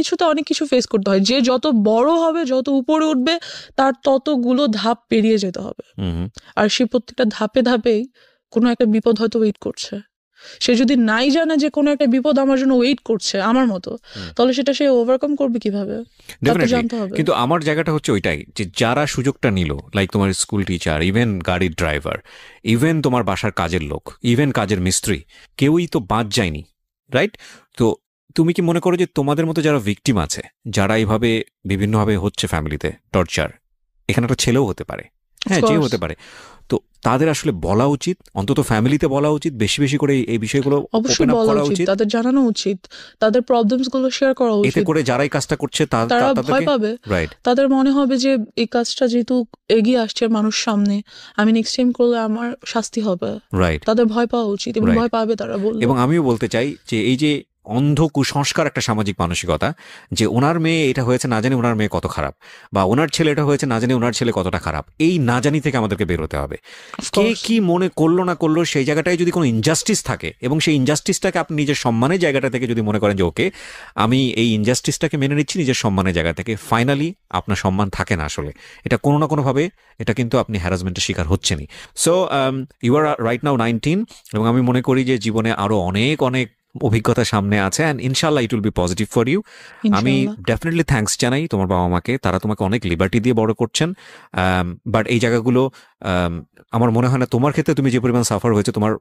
S2: কিছু ফেস করতে হয়। যে যত বড় হবে, যত উপরে উঠবে, তার ততগুলো ধাপ পেরিয়ে যেতে হবে। আর সে প্রত্যেকটা ধাপে ধাপেই কোনো একটা বিপদ হয়তো ওয়েট করছে। সে যদি নাই জানে যে কোনো একটা বিপদ আমার জন্য ওয়েট করছে আমার মতো, তাহলে সেটা সে ওভারকাম করবে কিভাবে? জানতে হবে।
S1: কিন্তু আমার জায়গাটা হচ্ছে ওইটাই, যে যারা সুযোগটা নিল, লাইক তোমার স্কুল টিচার, ইভেন গাড়ির ড্রাইভার, ইভেন তোমার বাসার কাজের লোক, ইভেন কাজের মিস্ত্রি, কেউই তো বাদ যায়নি, রাইট? তো তুমি কি মনে করো যে তোমাদের মতো যারা ভিকটিম আছে, যারা এইভাবে বিভিন্নভাবে হচ্ছে ফ্যামিলিতে টর্চার, এখানে একটা ছেলেও হতে পারে, হ্যাঁ যে হতে পারে, তো তাদের আসলে বলা উচিত, অন্তত ফ্যামিলিতে বলা উচিত, বেশি বেশি করে এই বিষয়গুলো
S2: অবশ্যই বলা উচিত, তাদের জানানো উচিত, তাদের প্রবলেমস গুলো শেয়ার করা উচিত।
S1: এতে করে যারাই কাজটা করছে
S2: তারা ভয় পাবে, রাইট? তাদের মনে হবে যে এই কাজটা যেহেতু এগিয়ে আসছে মানুষ সামনে, আমি নেক্সট টাইম করলে আমার শাস্তি হবে, রাইট? তাদের ভয় পাওয়া উচিত, এবং ভয় পাবে তারা বললে।
S1: এবং আমিও বলতে চাই যে এই যে অন্ধ কুসংস্কার একটা সামাজিক মানসিকতা, যে ওনার মেয়ে এটা হয়েছে না জানি ওনার মেয়ে কত খারাপ, বা ওনার ছেলে এটা হয়েছে না জানি ওনার ছেলে কতটা খারাপ, এই না জানি থেকে আমাদেরকে বের হতে হবে। কে কি মনে করলো না করলো, সেই জায়গাটায় যদি কোনো ইনজাস্টিস থাকে, এবং সেই ইনজাস্টিসটাকে আপনি নিজের সম্মানের জায়গাটা থেকে যদি মনে করেন যে ওকে আমি এই ইনজাস্টিসটাকে মেনে নিচ্ছি নিজের সম্মানের জায়গা থেকে, ফাইনালি আপনার সম্মান থাকে না আসলে, এটা কোনো না কোনোভাবে এটা কিন্তু আপনি হ্যারাসমেন্টের শিকার হচ্ছেনই। So you are right now 19, এবং আমি মনে করি যে জীবনে আরো অনেক অনেক অভিজ্ঞতা সামনে আছে, অ্যান্ড ইনশাল্লাহ it will be positive for you. আমি
S2: ইনশাআল্লাহ।
S1: ডেফিনেটলি থ্যাঙ্কস জানাই তোমার বাবা মাকে, তারা তোমাকে অনেক লিবার্টি দিয়ে বড় করছেন। বাট এই জায়গাগুলো আমার মনে হয় না তোমার ক্ষেত্রে তুমি যে পরিমাণ সাফার হয়েছে তোমার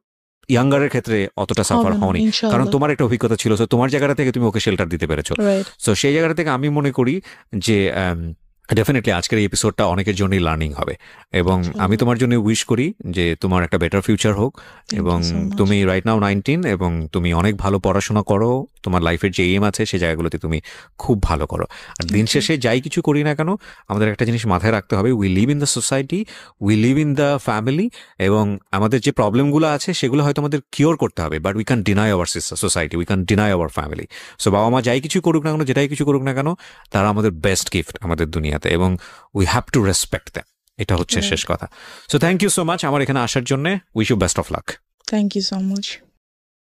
S1: ইয়াঙ্গারের ক্ষেত্রে অতটা সাফার
S2: হবে না,
S1: হওনি, কারণ
S2: ইনশাআল্লাহ।
S1: তোমার একটা অভিজ্ঞতা ছিল, তো তোমার জায়গাটা থেকে তুমি ওকে শেল্টার দিতে পেরেছো।
S2: রাইট।
S1: সো সেই জায়গাটা থেকে আমি মনে করি যে ডেফিনেটলি আজকের এই এপিসোডটা অনেকের জন্যই লার্নিং হবে, এবং আমি
S2: ইনশাআল্লাহ।
S1: তোমার জন্য উইশ করি যে তোমার একটা বেটার ফিউচার হোক,
S2: Thank
S1: এবং
S2: you so much.
S1: তুমি রাইট নাও 19 এবং তুমি অনেক ভালো পড়াশোনা করো, তোমার লাইফের যে এম আছে সেই জায়গাগুলোতে তুমি খুব ভালো করো। আর দিন
S2: Thank you.
S1: শেষে যাই কিছু করি না কেন, আমাদের একটা জিনিস মাথায় রাখতে হবে, we live in the society, we live in the family, এবং আমাদের যে প্রবলেমগুলো আছে সেগুলো হয়তো আমাদের কিওর করতে হবে, but we can deny our society, we can deny our family. So বাবা মা যাই কিছু করুক না কেন, যেটাই কিছু করুক না কেন, তারা আমাদের বেস্ট গিফট আমাদের দুনিয়াতে, এবং we have to respect them. এটা হচ্ছে
S2: Right.
S1: শেষ কথা। So thank you so much আমার এখানে আসার জন্য। Wish you best of luck.
S2: Thank you so much.